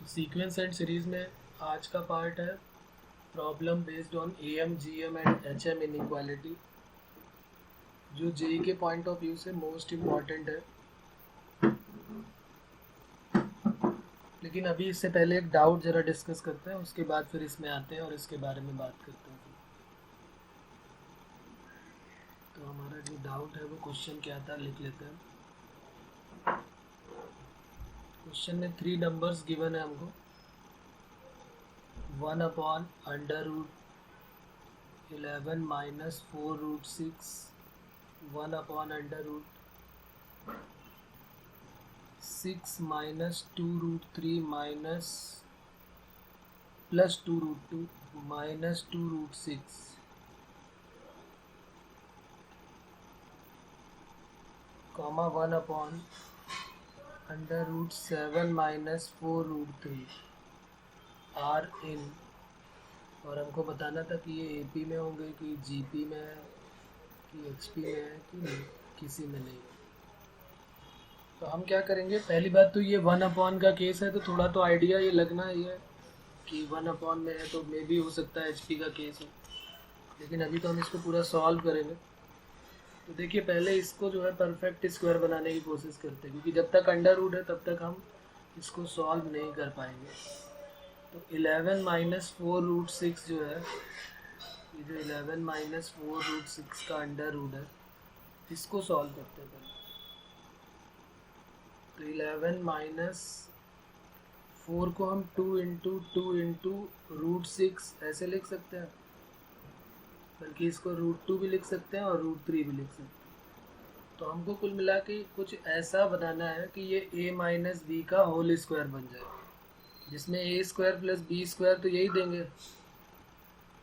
Sequence and series में आज का पार्ट है problem based on M G M and H M inequality, जो जेई के पॉइंट ऑफ व्यू से मोस्ट इम्पॉर्टेंट है। लेकिन अभी इससे पहले एक डाउट ज़रा डिस्कस करते हैं, उसके बाद फिर इसमें आते हैं और इसके बारे में बात करते हैं। तो हमारा जो डाउट है वो क्वेश्चन क्या था, लिख लेते हैं। क्वेश्चन में 3 नंबर्स गिवन है हमको। 1/√11 minus 4√6, 1/√6 minus 2√3 minus plus 2√2 minus 2√6, comma 1/√7 minus 4√3 are in. और हमको बताना था कि ये एपी में होंगे कि जीपी में है कि एचपी में है कि नहीं, किसी में नहीं है। तो हम क्या करेंगे, पहली बात तो ये 1/, का केस है तो थोड़ा तो आइडिया ये लगना ही है कि 1/, में है तो मे भी हो सकता है एचपी का केस हो। लेकिन अभी तो हम इसको पूरा सॉल्व करेंगे। तो देखिए, पहले इसको जो है परफेक्ट स्क्वायर बनाने की कोशिश करते हैं, क्योंकि जब तक अंडर रूट है तब तक हम इसको सॉल्व नहीं कर पाएंगे। तो 11 माइनस 4√6 जो है, ये जो 11 माइनस 4√6 का अंडर रूट है, इसको सॉल्व करते हैं पहले। तो 11 माइनस 4 को हम 2 × 2 × ऐसे लिख सकते हैं, बल्कि इसको √2 भी लिख सकते हैं और √3 भी लिख सकते हैं। तो हमको कुल मिला के कुछ ऐसा बनाना है कि ये a माइनस बी का होल स्क्वायर बन जाए, जिसमें a square plus B square तो यही देंगे,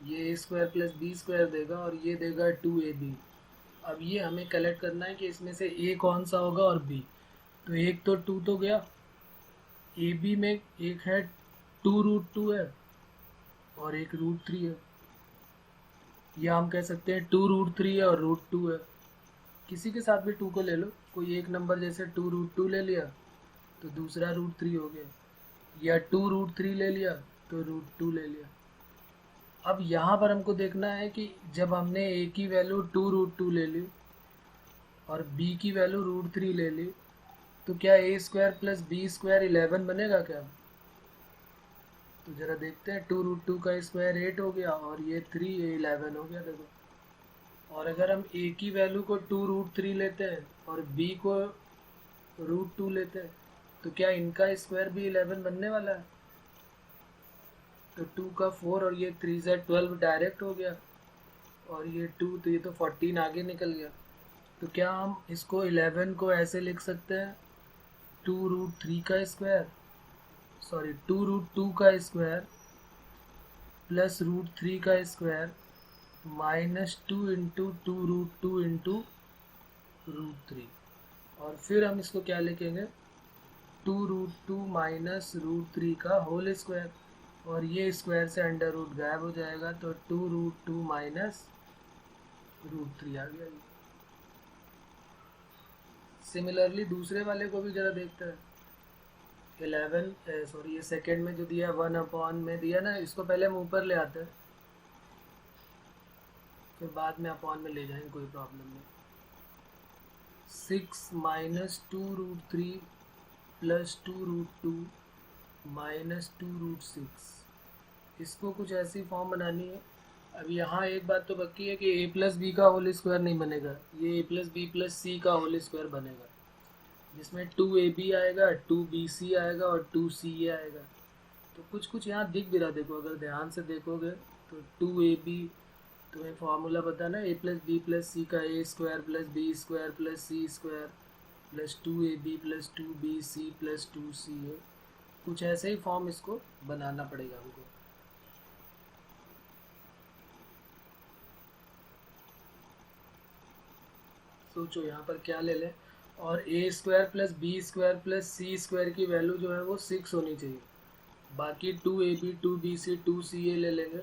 ये a square plus B square देगा और ये देगा 2ab। अब ये हमें कलेक्ट करना है कि इसमें से a कौन सा होगा और b। तो एक तो 2 तो गया, ab में एक है 2√2 है और एक √3 है, या हम कह सकते हैं 2√3 है और √2 है। किसी के साथ भी 2 को ले लो, कोई एक नंबर जैसे 2√2 ले लिया तो दूसरा √3 हो गया, या 2√3 ले लिया तो √2 ले लिया। अब यहाँ पर हमको देखना है कि जब हमने a की वैल्यू 2√2 ले ली और b की वैल्यू √3 ले ली, तो क्या a square plus B square 11 बनेगा क्या? तो ज़रा देखते हैं, 2√2 का स्क्वायर 8 हो गया और ये 3, ये 11 हो गया। देखो, और अगर हम a की वैल्यू को 2√3 लेते हैं और b को √2 लेते हैं, तो क्या इनका स्क्वायर भी 11 बनने वाला है? तो 2 का 4 और ये 3 से 12 डायरेक्ट हो गया, और ये 2 तो ये तो 14 आगे निकल गया। तो क्या हम इसको 11 को ऐसे लिख सकते हैं, 2√3 का स्क्वायर, सॉरी 2√2 का स्क्वायर प्लस √3 का स्क्वायर माइनस 2 × 2√2 × √3। और फिर हम इसको क्या लिखेंगे, 2√2 माइनस √3 का होल स्क्वायर, और ये स्क्वायर से अंडर रूट गायब हो जाएगा, तो 2√2 माइनस √3 आ गया। सिमिलरली दूसरे वाले को भी ज़रा देखते हैं। 11 सॉरी ये सेकेंड में जो दिया 1/, में दिया ना, इसको पहले हम ऊपर ले आते हैं, फिर बाद में अपॉन में ले जाएंगे, कोई प्रॉब्लम नहीं। 6 माइनस 2√3 प्लस 2√2 माइनस 2√6, इसको कुछ ऐसी फॉर्म बनानी है। अब यहाँ एक बात तो पक्की है कि a प्लस बी का होल स्क्वायर नहीं बनेगा, ये a plus B plus C का होल स्क्वायर बनेगा, जिसमें 2ab आएगा, 2bc आएगा और 2ca आएगा। तो कुछ कुछ यहाँ दिख भी रहा, देखो अगर ध्यान से देखोगे तो 2ab, तुम्हें फॉर्मूला पता ना, a plus B plus C का a square plus B square plus C square plus 2ab plus 2bc plus 2ca। कुछ ऐसे ही फॉर्म इसको बनाना पड़ेगा हमको। सोचो यहाँ पर क्या ले लें, और a square plus B square plus C square की वैल्यू जो है वो 6 होनी चाहिए, बाकी 2ab 2bc 2ca ले लेंगे।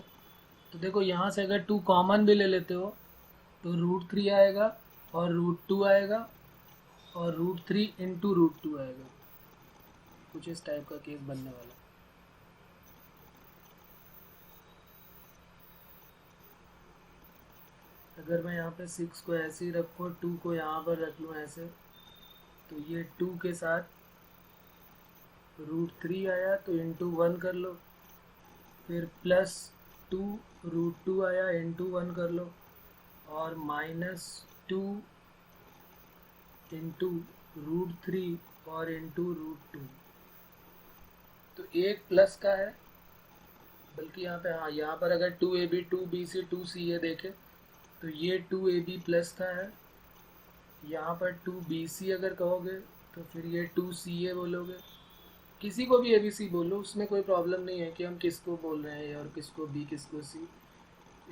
तो देखो यहाँ से अगर 2 कॉमन भी ले लेते हो तो √3 आएगा और √2 आएगा और √3 × √2 आएगा। कुछ इस टाइप का केस बनने वाला। अगर मैं यहाँ पे 6 को ऐसे ही रखूँ, 2 को यहाँ पर रख लूँ ऐसे, तो ये 2 के साथ √3 आया तो इंटू 1 कर लो, फिर +2 √2 आया इंटू 1 कर लो, और -2 इंटू √3 और इंटू √2। तो एक प्लस का है, बल्कि यहाँ पे हाँ, यहाँ पर अगर 2AB 2BC 2CA देखें तो ये 2AB प्लस का है, यहाँ पर 2BC अगर कहोगे तो फिर ये 2CA बोलोगे। किसी को भी ABC बोलो, उसमें कोई प्रॉब्लम नहीं है कि हम किसको बोल रहे हैं और किसको B किसको C,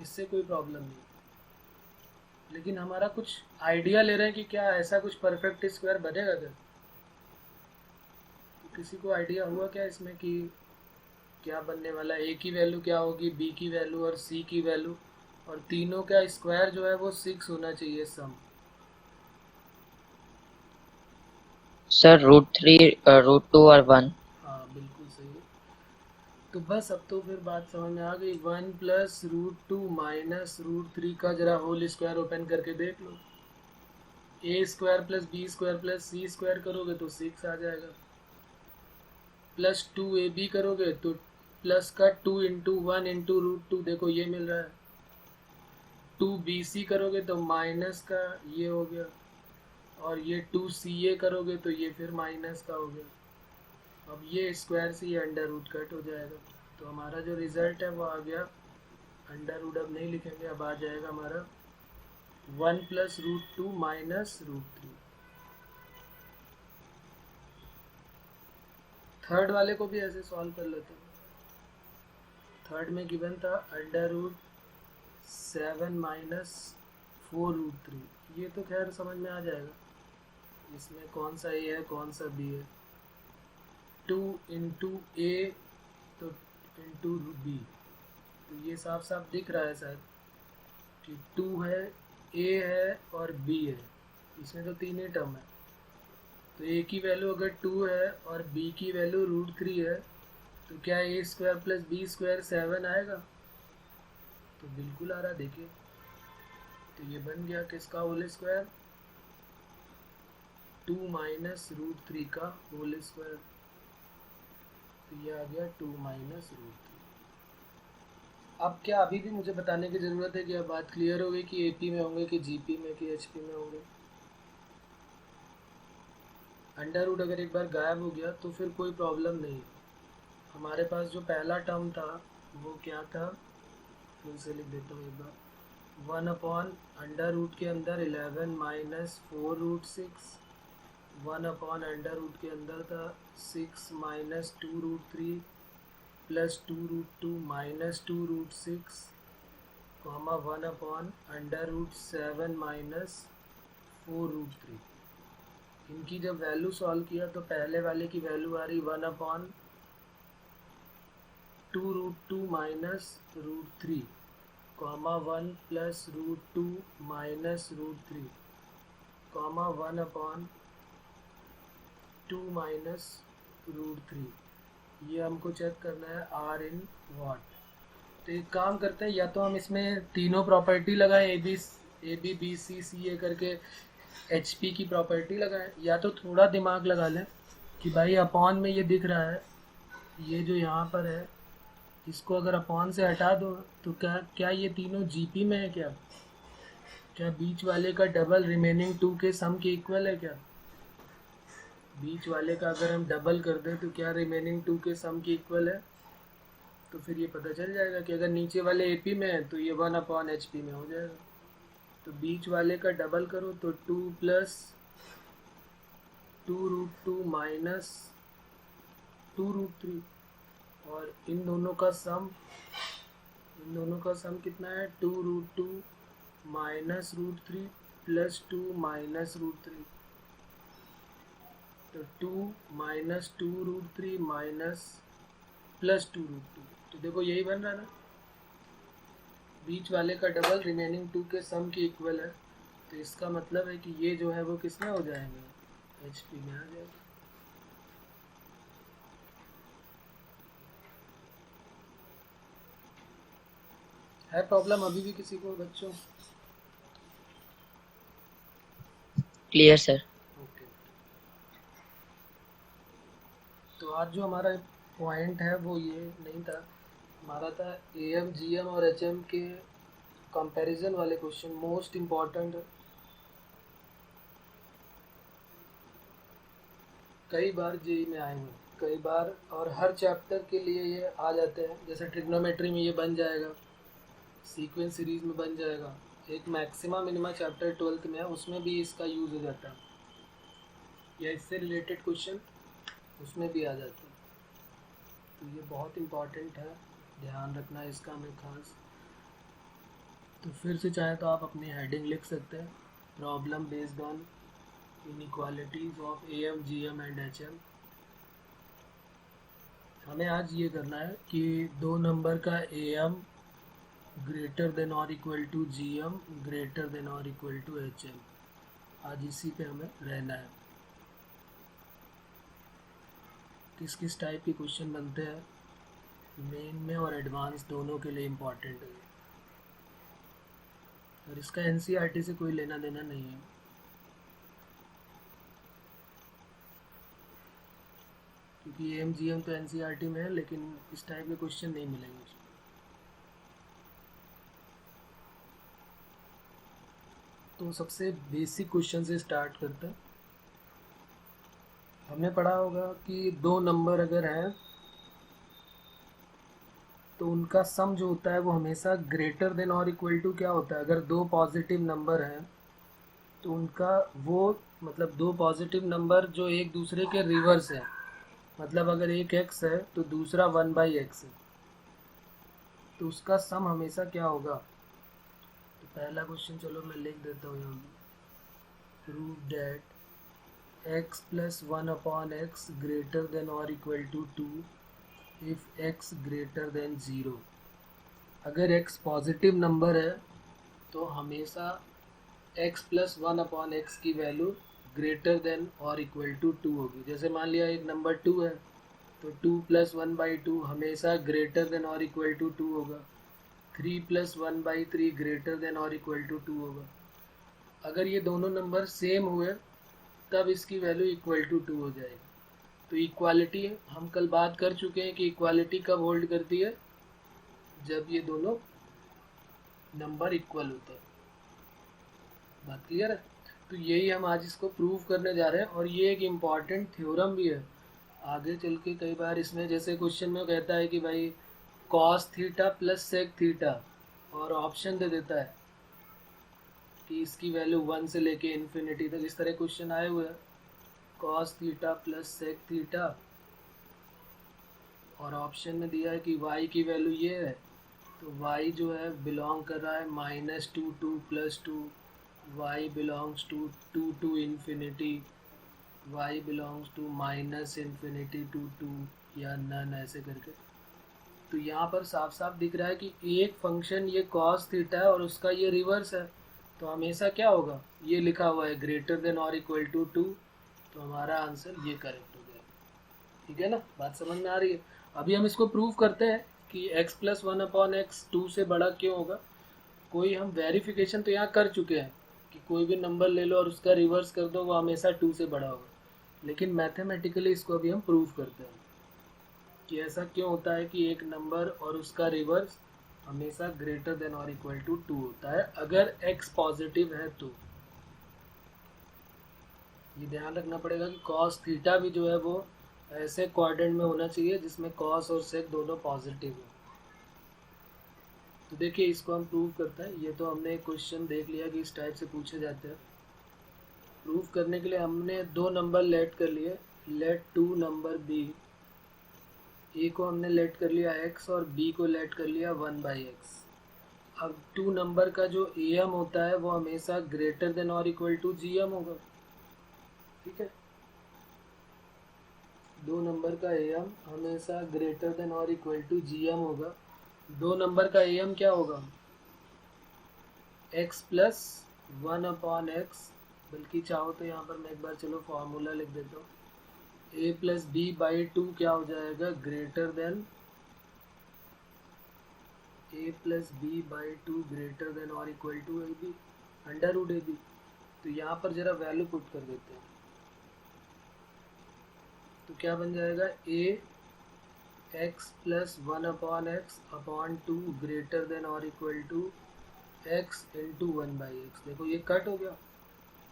इससे कोई प्रॉब्लम नहीं। लेकिन हमारा कुछ आइडिया ले रहे हैं कि क्या ऐसा कुछ परफेक्ट स्क्वायर बनेगा क्या? तो किसी को आइडिया हुआ क्या इसमें कि क्या बनने वाला है? A की वैल्यू क्या होगी, B की वैल्यू और C की वैल्यू, और तीनों का स्क्वायर जो है वो 6 होना चाहिए सम। सर √3 √2 और 1। हाँ बिल्कुल सही है। तो बस अब तो फिर बात समझ में आ गई। 1 + √2 - √3 का जरा होल स्क्वायर ओपन करके देख लो। A² + B² + C² करोगे तो 6 आ जाएगा, +2AB करोगे तो प्लस का 2 × 1 × √2, देखो ये मिल रहा है। 2BC करोगे तो माइनस का ये हो गया, और ये 2CA करोगे तो ये फिर माइनस का हो गया। अब ये स्क्वायर से ये अंडर रूट कट हो जाएगा, तो हमारा जो रिजल्ट है वो आ गया। अंडर रूट अब नहीं लिखेंगे, अब आ जाएगा हमारा 1 + √2 - √3। थर्ड वाले को भी ऐसे सॉल्व कर लेते हैं। थर्ड में गिवन था √7 - 4√3। ये तो खैर समझ में आ जाएगा, इसमें कौन सा A है कौन सा B है। 2 × A तो इंटू B, तो ये साफ साफ दिख रहा है शायद कि 2 है, A है और B है, इसमें तो तीन ही टर्म है। तो A की वैल्यू अगर 2 है और B की वैल्यू √3 है, तो क्या A² + B² 7 आएगा? तो बिल्कुल आ रहा, देखिए। तो ये बन गया किसका होल स्क्वायर? 2 - √3 का होल स्क्वायर। तो ये आ गया 2 - √3। अब क्या अभी भी मुझे बताने की ज़रूरत है कि अब बात क्लियर हो गई कि AP में होंगे कि GP में कि HP में होंगे? अंडर रूट अगर एक बार गायब हो गया तो फिर कोई प्रॉब्लम नहीं। हमारे पास जो पहला टर्म था वो क्या था, फिर से लिख देता हूँ एक बार। 1/अंडर रूट के अंदर 11 - 4√6, 1/अंडर रूट के अंदर था 6 - 2√3 + 2√2 - 2√6, 1/7 - 4√3। इनकी जब वैल्यू सॉल्व किया तो पहले वाले की वैल्यू आ रही 1/2√2 - √3, 1 + √2 - √3, 1/2 - √3। ये हमको चेक करना है R in वाट। तो एक काम करते हैं, या तो हम इसमें तीनों प्रॉपर्टी लगाएं, ए बी बी सी सी ए करके HP की प्रॉपर्टी लगाएं, या तो थोड़ा दिमाग लगा लें कि भाई अपॉन में ये दिख रहा है, ये जो यहाँ पर है इसको अगर अपॉन से हटा दो तो क्या क्या ये तीनों GP में है? क्या बीच वाले का डबल रिमेनिंग 2 के सम के इक्वल है? क्या बीच वाले का अगर हम डबल कर दें तो क्या रिमेनिंग 2 के सम के इक्वल है? तो फिर ये पता चल जाएगा कि अगर नीचे वाले AP में है तो ये 1/HP में हो जाएगा। तो बीच वाले का डबल करो तो 2 + 2√2 - 2√3, और इन दोनों का सम कितना है? 2√2 - √3 + 2 - √3, तो 2 - 2√3 + 2√2। तो देखो यही बन रहा है ना, बीच वाले का डबल रिमेनिंग 2 के सम के इक्वल है। तो इसका मतलब है कि ये जो है वो किस में हो जाएंगे? HP में आ जाएगा। है प्रॉब्लम अभी भी किसी को बच्चों? Clear sir. ओके, तो आज जो हमारा पॉइंट है वो ये नहीं था, हमारा था एम जी एम और एच एम के कंपैरिजन वाले क्वेश्चन, मोस्ट इम्पॉर्टेंट। कई बार जेई में आए हुए, कई बार, और हर चैप्टर के लिए ये आ जाते हैं। जैसे ट्रिग्नोमेट्री में ये बन जाएगा, सीक्वेंस सीरीज में बन जाएगा, एक मैक्सिमा मिनिमा चैप्टर 12th में है, उसमें भी इसका यूज़ हो जाता है, या इससे रिलेटेड क्वेश्चन उसमें भी आ जाते हैं। तो ये बहुत इम्पॉर्टेंट है, ध्यान रखना है इसका हमें खास। तो फिर से चाहे तो आप अपनी हेडिंग लिख सकते हैं, problem based on inequalities of M G M and H M. हमें आज ये करना है कि 2 नंबर का ए एम ग्रेटर देन और equal to G M greater than और इक्वल टू एच एम। आज इसी पे हमें रहना है। किस किस टाइप के क्वेश्चन बनते हैं, मेन में और एडवांस दोनों के लिए इम्पॉर्टेंट है, और इसका एनसीईआरटी से कोई लेना देना नहीं है, क्योंकि एम जी एम तो एनसीईआरटी में है, लेकिन इस टाइप के क्वेश्चन नहीं मिलेंगे उसमें। तो सबसे बेसिक क्वेश्चन से स्टार्ट करते हैं। हमने पढ़ा होगा कि 2 नंबर अगर हैं तो उनका सम जो होता है वो हमेशा ग्रेटर देन और इक्वल टू क्या होता है, अगर 2 पॉजिटिव नंबर हैं तो उनका वो, मतलब 2 पॉजिटिव नंबर जो एक दूसरे के रिवर्स है, मतलब अगर एक x है तो दूसरा 1/x है, तो उसका सम हमेशा क्या होगा। तो पहला क्वेश्चन चलो मैं लिख देता हूँ यहाँ, prove that x plus 1/x greater than और equal to 2 if x greater than 0। अगर x पॉजिटिव नंबर है तो हमेशा x प्लस 1/x की वैल्यू ग्रेटर देन और इक्वल टू 2 होगी। जैसे मान लिया एक नंबर 2 है तो 2 प्लस 1/2 हमेशा ग्रेटर देन और इक्वल टू 2 होगा। 3 प्लस 1/3 ग्रेटर देन और इक्वल टू 2 होगा। अगर ये दोनों नंबर सेम हुए तब इसकी वैल्यू इक्वल टू 2 हो जाएगी। तो इक्वालिटी हम कल बात कर चुके हैं कि इक्वालिटी कब होल्ड करती है, जब ये दोनों नंबर इक्वल होते हैं। बात क्लियर है? तो यही हम आज इसको प्रूव करने जा रहे हैं, और ये एक इम्पॉर्टेंट थ्योरम भी है आगे चल के। कई बार इसमें जैसे क्वेश्चन में कहता है कि भाई cos theta plus sec theta, और ऑप्शन दे देता है कि इसकी वैल्यू 1 से लेके इन्फिनिटी तक, इस तरह क्वेश्चन आए हुए हैं। Cos theta plus sec theta, और ऑप्शन में दिया है कि y की वैल्यू ये है, तो y जो है बिलोंग कर रहा है -2 2 + 2, y बिलोंग्स टू 2 टू इन्फिनिटी, y बिलोंग्स टू -∞ टू 2 या नन, ऐसे करके। तो यहाँ पर साफ साफ दिख रहा है कि एक फंक्शन ये कॉस थीटा है और उसका ये रिवर्स है, तो हमेशा क्या होगा, ये लिखा हुआ है ग्रेटर देन और इक्वल टू 2, तो हमारा आंसर ये करेक्ट हो गया। ठीक है ना, बात समझ में आ रही है? अभी हम इसको प्रूव करते हैं कि x प्लस 1/x 2 से बड़ा क्यों होगा। कोई हम वेरिफिकेशन तो यहाँ कर चुके हैं कि कोई भी नंबर ले लो और उसका रिवर्स कर दो, वो हमेशा 2 से बड़ा होगा, लेकिन मैथमेटिकली इसको अभी हम प्रूव करते हैं कि ऐसा क्यों होता है कि एक नंबर और उसका रिवर्स हमेशा ग्रेटर देन और इक्वल टू 2 होता है अगर x पॉजिटिव है। तो ये ध्यान रखना पड़ेगा कि cos थीटा भी जो है वो ऐसे क्वाड्रेंट में होना चाहिए जिसमें cos और sec दोनों पॉजिटिव हो। तो देखिए इसको हम प्रूव करते हैं। ये तो हमने एक क्वेश्चन देख लिया कि इस टाइप से पूछे जाते हैं। प्रूव करने के लिए हमने 2 नंबर लेट कर लिए, लेट 2 नंबर b, a को हमने लेट कर लिया x और b को लेट कर लिया 1/x। अब 2 नंबर का जो am होता है वो हमेशा ग्रेटर देन और इक्वल टू gm होगा। ठीक है, 2 नंबर का am हमेशा ग्रेटर देन और इक्वल टू gm होगा। 2 नंबर का am क्या होगा, x प्लस 1/x, बल्कि चाहो तो यहाँ पर मैं एक बार चलो फॉर्मूला लिख देता हूँ, a प्लस b/2 क्या हो जाएगा, greater than a plus b/2 greater than और equal to ab, under root ab। तो यहाँ पर जरा वैल्यू पुट कर देते हैं, तो क्या बन जाएगा, a x plus 1/x/2 greater than और equal to x into 1/x। देखो ये कट हो गया,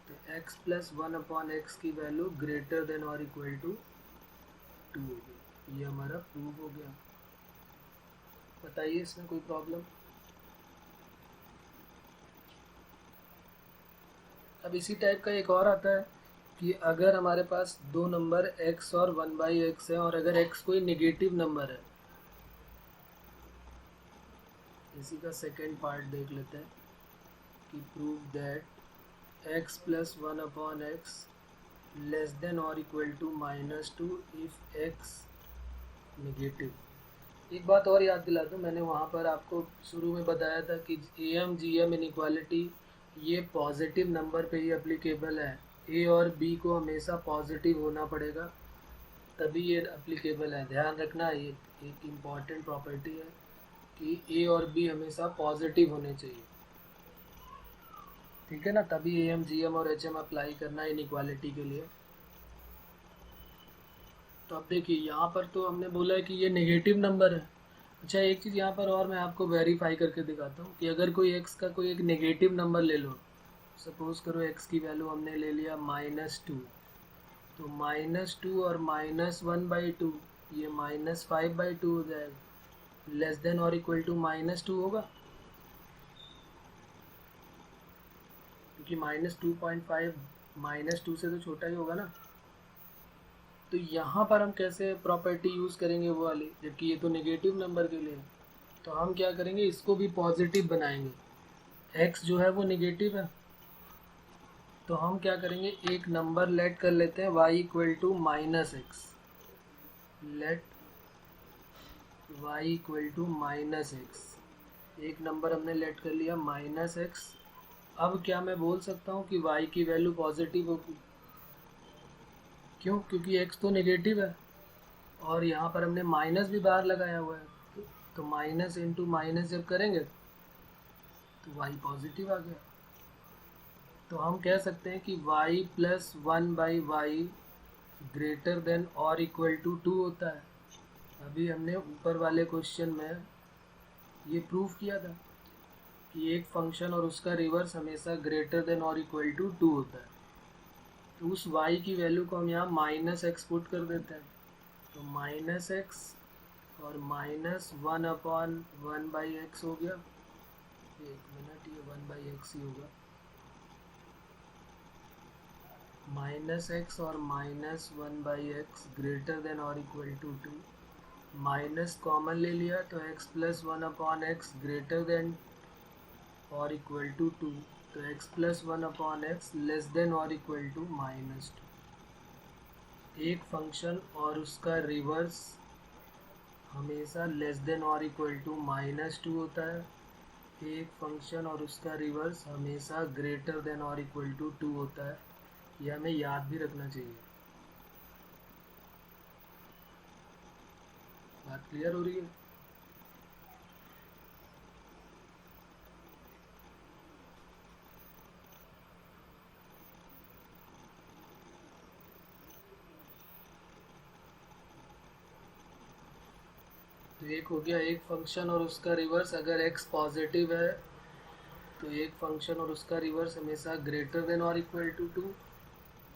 तो x प्लस 1/x की वैल्यू ग्रेटर देन और इक्वल टू 2 हो गई। ये हमारा प्रूव हो गया। बताइए इसमें कोई प्रॉब्लम? अब इसी टाइप का एक और आता है कि अगर हमारे पास दो नंबर x और 1/x है और अगर x कोई नेगेटिव नंबर है, इसी का सेकेंड पार्ट देख लेते हैं कि prove that x plus 1/x less than और equal to -2 if x negative. एक बात और याद दिला दूँ, मैंने वहाँ पर आपको शुरू में बताया था कि एम जी एम इनइक्वालिटी ये पॉजिटिव नंबर पे ही एप्लीकेबल है। ए और बी को हमेशा पॉजिटिव होना पड़ेगा तभी ये एप्लीकेबल है। ध्यान रखना, ये एक इम्पॉर्टेंट प्रॉपर्टी है कि ए और बी हमेशा पॉजिटिव होने चाहिए, ठीक है ना, तभी ए एम जी एम और एच एम अप्लाई करना इनइक्वालिटी के लिए। तो अब देखिए यहाँ पर तो हमने बोला है कि ये नेगेटिव नंबर है। अच्छा, एक चीज़ यहाँ पर और मैं आपको वेरीफाई करके दिखाता हूँ कि अगर कोई x का कोई एक नेगेटिव नंबर ले लो, सपोज करो x की वैल्यू हमने ले लिया -2, तो -2 और -1/2 ये -5/2 हो जाएगा। लेस देन और इक्वल टू -2 होगा, क्योंकि -2.5 -2 से तो छोटा ही होगा ना। तो यहाँ पर हम कैसे प्रॉपर्टी यूज़ करेंगे वो वाली, जबकि ये तो नेगेटिव नंबर के लिए। तो हम क्या करेंगे, इसको भी पॉजिटिव बनाएंगे। x जो है वो नेगेटिव है, तो हम क्या करेंगे, एक नंबर लेट कर लेते हैं y equal to -x। Let y equal to -x। एक नंबर हमने लेट कर लिया -x। अब क्या मैं बोल सकता हूँ कि y की वैल्यू पॉजिटिव होगी? क्यों? क्योंकि x तो नेगेटिव है और यहाँ पर हमने माइनस भी बाहर लगाया हुआ है, तो माइनस इंटू माइनस जब करेंगे तो y पॉजिटिव आ गया। तो हम कह सकते हैं कि y plus 1/y greater than और इक्वल टू 2 होता है। अभी हमने ऊपर वाले क्वेश्चन में ये प्रूफ किया था कि एक फंक्शन और उसका रिवर्स हमेशा ग्रेटर देन और इक्वल टू 2 होता है। तो उस y की वैल्यू को हम यहाँ -x पुट कर देते हैं, तो -x और -1/1/x हो गया। एक मिनट, ये 1/x ही होगा। -x और -1/x ग्रेटर देन और इक्वल टू 2। माइनस कॉमन ले लिया तो x plus 1/x greater than और इक्वल टू 2, तो x plus 1/x less than और इक्वल टू -2। एक फंक्शन और उसका रिवर्स हमेशा लेस देन और इक्वल टू -2 होता है। एक फंक्शन और उसका रिवर्स हमेशा ग्रेटर देन और इक्वल टू 2 होता है। यह हमें याद भी रखना चाहिए। बात क्लियर हो रही है? तो एक हो गया एक फंक्शन और उसका रिवर्स अगर x पॉजिटिव है तो एक फंक्शन और उसका रिवर्स हमेशा ग्रेटर देन और इक्वल टू 2,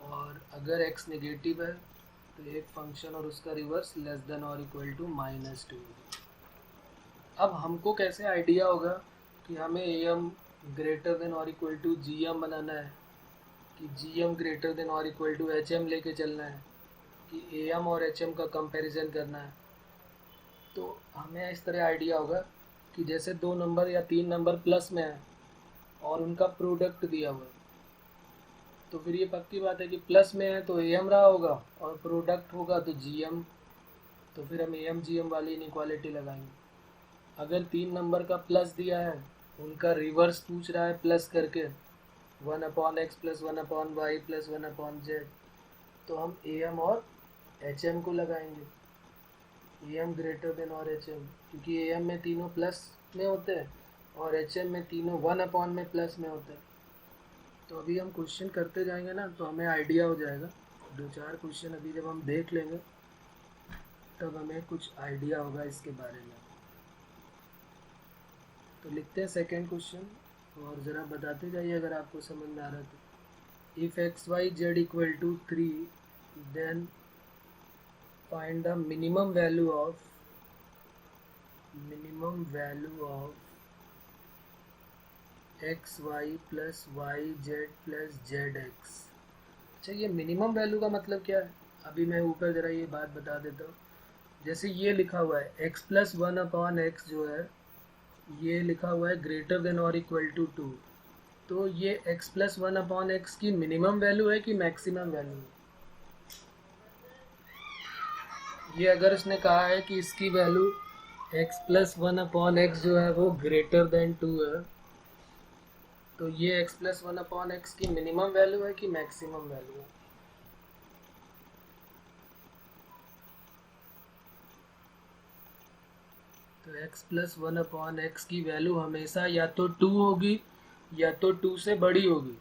और अगर x नेगेटिव है तो एक फंक्शन और उसका रिवर्स लेस देन और इक्वल टू -2। अब हमको कैसे आइडिया होगा कि हमें am ग्रेटर देन और इक्वल टू gm बनाना है कि gm ग्रेटर देन और इक्वल टू hm लेके चलना है कि am और hm का कंपैरिजन करना है। तो हमें इस तरह आइडिया होगा कि जैसे दो नंबर या तीन नंबर प्लस में है और उनका प्रोडक्ट दिया हुआ है, तो फिर ये पक्की बात है कि प्लस में है तो am रहा होगा और प्रोडक्ट होगा तो gm, तो फिर हम am gm वाली इनइक्वालिटी लगाएंगे। अगर तीन नंबर का प्लस दिया है, उनका रिवर्स पूछ रहा है प्लस करके 1/x plus 1/y plus 1/z, तो हम am और hm को लगाएंगे। am ग्रेटर देन और hm, क्योंकि am में तीनों प्लस में होते हैं और hm में तीनों 1/में प्लस में होते हैं। तो अभी हम क्वेश्चन करते जाएंगे ना, तो हमें आइडिया हो जाएगा। 2-4 क्वेश्चन अभी जब हम देख लेंगे तब हमें कुछ आइडिया होगा इसके बारे में। तो लिखते हैं सेकेंड क्वेश्चन और ज़रा बताते जाइए अगर आपको समझ में आ रहा है तो। If X Y Z equal to 3 then find the minimum value of X Y plus Y Z plus Z X. अच्छा, ये मिनिमम वैल्यू का मतलब क्या है? अभी मैं ऊपर ज़रा ये बात बता देता हूँ। जैसे ये लिखा हुआ है x प्लस 1/x जो है, ये लिखा हुआ है ग्रेटर देन और इक्वल टू 2। तो ये x प्लस 1/x की मिनिमम वैल्यू है कि मैक्सिमम वैल्यू है? ये अगर इसने कहा है कि इसकी वैल्यू x प्लस 1/x जो है वो ग्रेटर देन 2 है, तो ये x प्लस 1/x की मिनिमम वैल्यू है कि मैक्सिमम वैल्यू है? तो x प्लस 1/x की वैल्यू हमेशा या तो 2 होगी या तो 2 से बड़ी होगी।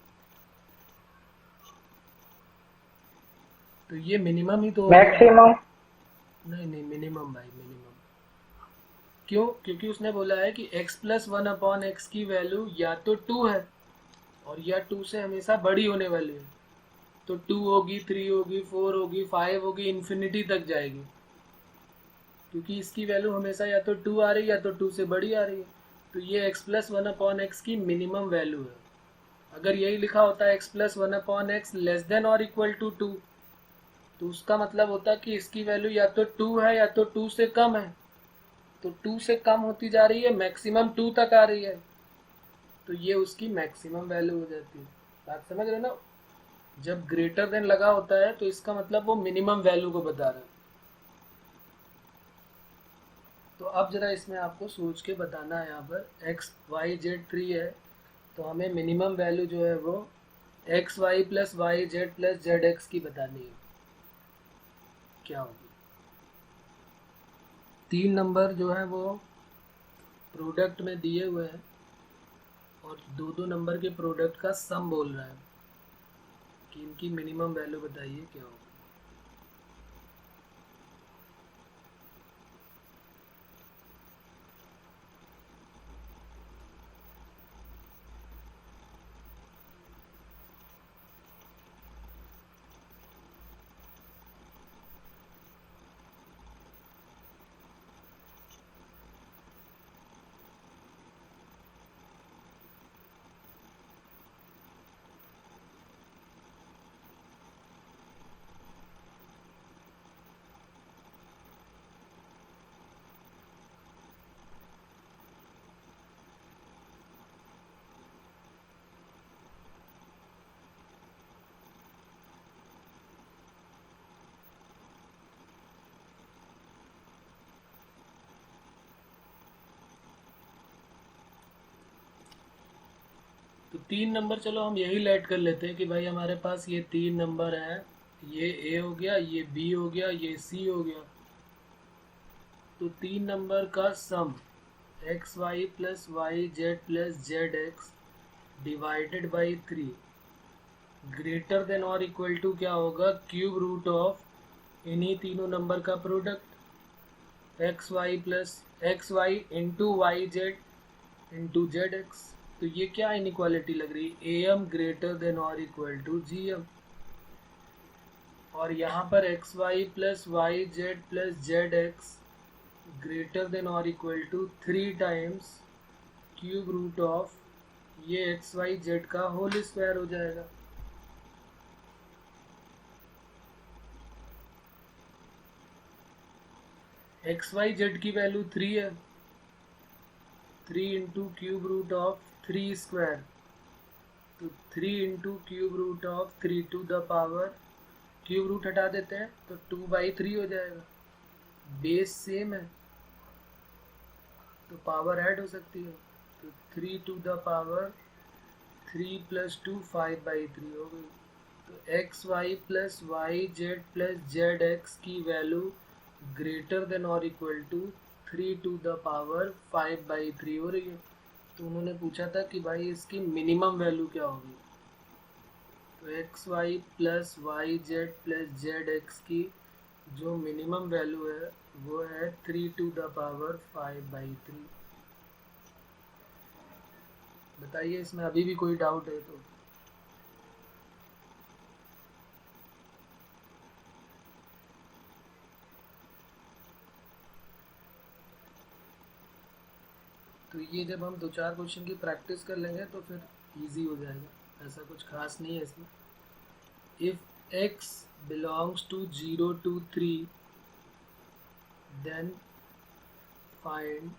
तो ये मिनिमम ही तो होगा। मैक्सिमम? नहीं नहीं, मिनिमम भाई, मिनिमम। क्यों? क्योंकि उसने बोला है कि x प्लस 1/x की वैल्यू या तो 2 है और या 2 से हमेशा बड़ी होने वाली है। तो 2 होगी, 3 होगी, 4 होगी, 5 होगी, इन्फिनिटी तक जाएगी, क्योंकि इसकी वैल्यू हमेशा या तो 2 आ रही है या तो 2 से बड़ी आ रही है। तो ये x प्लस 1/x की मिनिमम वैल्यू है। अगर यही लिखा होता है x plus 1/x less than और इक्वल टू 2, तो उसका मतलब होता है कि इसकी वैल्यू या तो 2 है या तो 2 से कम है। तो 2 से कम होती जा रही है, मैक्सिमम 2 तक आ रही है, तो ये उसकी मैक्सिमम वैल्यू हो जाती है। बात समझ रहे ना? जब ग्रेटर देन लगा होता है तो इसका मतलब वो मिनिमम वैल्यू को बता रहा है। तो अब जरा इसमें आपको सोच के बताना है। यहाँ पर एक्स वाई जेड 3 है, तो हमें मिनिमम वैल्यू जो है वो X Y plus Y Z plus Z X की बतानी है। क्या होगी? 3 नंबर जो है वो प्रोडक्ट में दिए हुए हैं और 2-2 नंबर के प्रोडक्ट का सम बोल रहा है कि इनकी मिनिमम वैल्यू बताइए क्या होगी। तो 3 नंबर, चलो हम यही लेट कर लेते हैं कि भाई हमारे पास ये 3 नंबर हैं, ये ए हो गया, ये बी हो गया, ये सी हो गया। तो 3 नंबर का sum x Y plus Y Z plus Z x divided by 3 greater than और इक्वल टू क्या होगा? क्यूब रूट ऑफ इन्हीं तीनों नंबर का product x Y plus x y into y z into z x. तो ये क्या inequality लग रही है? ए एम ग्रेटर देन और इक्वल टू जी एम। और यहाँ पर x Y plus Y Z plus Z x greater than और equal to 3 times cube root of ये एक्स वाई जेड का होल स्क्वायर हो जाएगा। एक्स वाई जेड की वैल्यू 3 है, 3 into cube root of 3 square, तो 3 into cube root of 3 to the power, cube root हटा देते हैं तो 2/3 हो जाएगा। बेस सेम है तो पावर ऐड हो सकती है, तो 3 टू द पावर 3 प्लस 2 5/3 हो गई। तो X Y plus Y Z plus Z X की वैल्यू ग्रेटर देन और equal to 3 to the power 5/3 हो रही है। तो उन्होंने पूछा था कि भाई इसकी मिनिमम वैल्यू क्या होगी। तो X Y plus Y Z plus Z X की जो मिनिमम वैल्यू है वो है 3⁵ बताइए इसमें अभी भी कोई डाउट है तो ये जब हम 2-4 क्वेश्चन की प्रैक्टिस कर लेंगे तो फिर इजी हो जाएगा, ऐसा कुछ खास नहीं है इसमें। If x belongs to 0 to 3 then find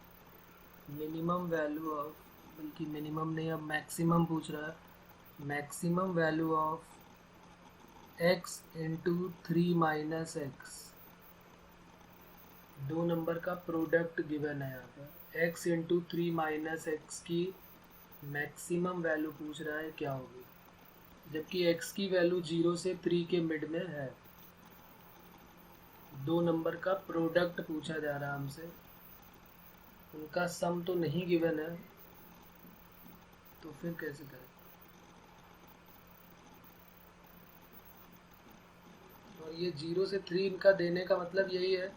minimum value of, बल्कि मिनिमम नहीं अब मैक्सिमम पूछ रहा है, maximum value of x into 3 minus X. दो नंबर का प्रोडक्ट गिवन है यहाँ पर, x इंटू 3 माइनस एक्स की मैक्सिमम वैल्यू पूछ रहा है क्या होगी, जबकि x की वैल्यू 0 से 3 के मिड में है। दो नंबर का प्रोडक्ट पूछा जा रहा है हमसे, उनका सम तो नहीं गिवन है, तो फिर कैसे करें। और ये 0 से 3 इनका देने का मतलब यही है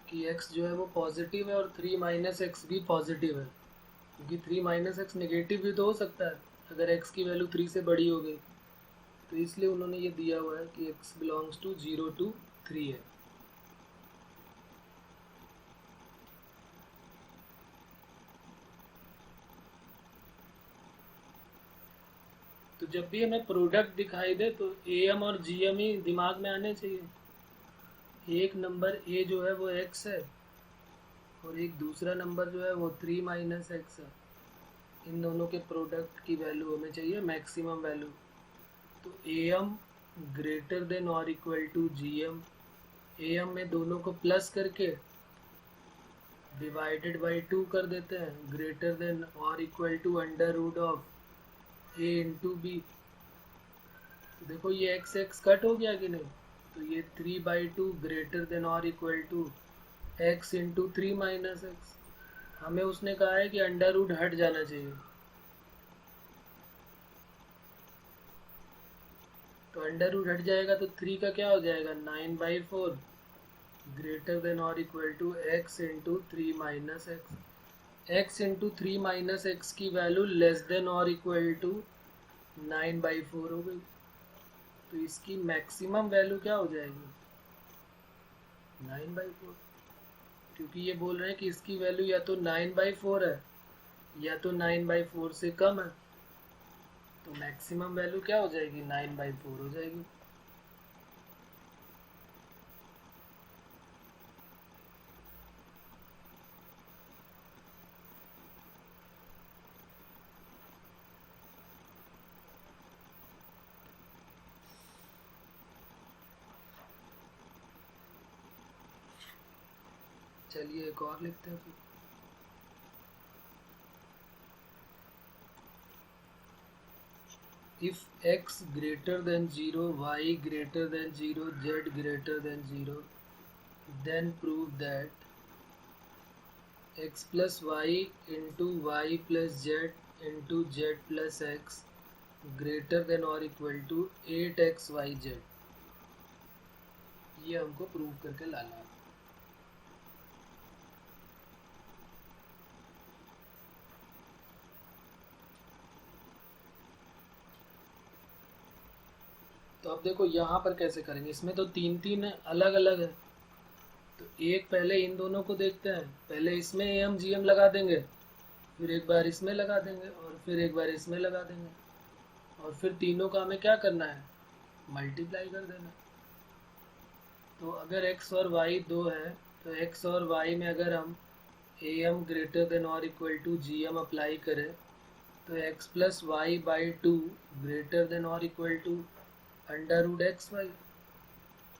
कि x जो है वो पॉजिटिव है और 3 माइनस एक्स भी पॉजिटिव है, क्योंकि 3 माइनस एक्स नेगेटिव भी तो हो सकता है अगर x की वैल्यू 3 से बड़ी हो गई। तो इसलिए उन्होंने ये दिया हुआ है कि x बिलोंग्स टू 0 to 3 है। तो जब भी हमें प्रोडक्ट दिखाई दे तो AM और GM ही दिमाग में आने चाहिए। एक नंबर A जो है वो x है और एक दूसरा नंबर जो है वो 3 माइनस एक्स है। इन दोनों के प्रोडक्ट की वैल्यू हमें चाहिए मैक्सिमम वैल्यू। तो AM ग्रेटर देन और इक्वल टू GM, AM में दोनों को प्लस करके डिवाइडेड बाई 2 कर देते हैं, ग्रेटर देन और equal to under root of A into B. देखो ये एक्स एक्स कट हो गया कि नहीं, तो ये 3/2 ग्रेटर देन और equal to x into 3 minus X. हमें उसने कहा है कि अंडर रूट हट जाना चाहिए, तो अंडर रूट हट जाएगा तो 3 का क्या हो जाएगा 9/4 ग्रेटर देन और equal to x into 3 minus X. x into 3 minus X की वैल्यू लेस देन और इक्वल टू 9/4 हो गई, तो इसकी मैक्सिमम वैल्यू क्या हो जाएगी 9/4, क्योंकि ये बोल रहे हैं कि इसकी वैल्यू या तो 9/4 है या तो 9/4 से कम है, तो मैक्सिमम वैल्यू क्या हो जाएगी 9/4 हो जाएगी। चलिए एक और लिखते हैं फिर। If x greater than 0, y greater than 0, z greater than 0, then prove that x plus y into y plus z into z plus x greater than or equal to 8xyz। ये हमको प्रूव करके लाना है। तो अब देखो यहाँ पर कैसे करेंगे, इसमें तो तीन तीन अलग अलग है, तो एक पहले इन दोनों को देखते हैं, पहले इसमें AM GM लगा देंगे, फिर एक बार इसमें लगा देंगे और फिर एक बार इसमें लगा देंगे, और फिर तीनों का हमें क्या करना है मल्टीप्लाई कर देना। तो अगर x और y दो है तो x और y में अगर हम AM ग्रेटर देन और इक्वल टू GM अप्लाई करें तो x plus y by 2 greater than और equal to under root x y,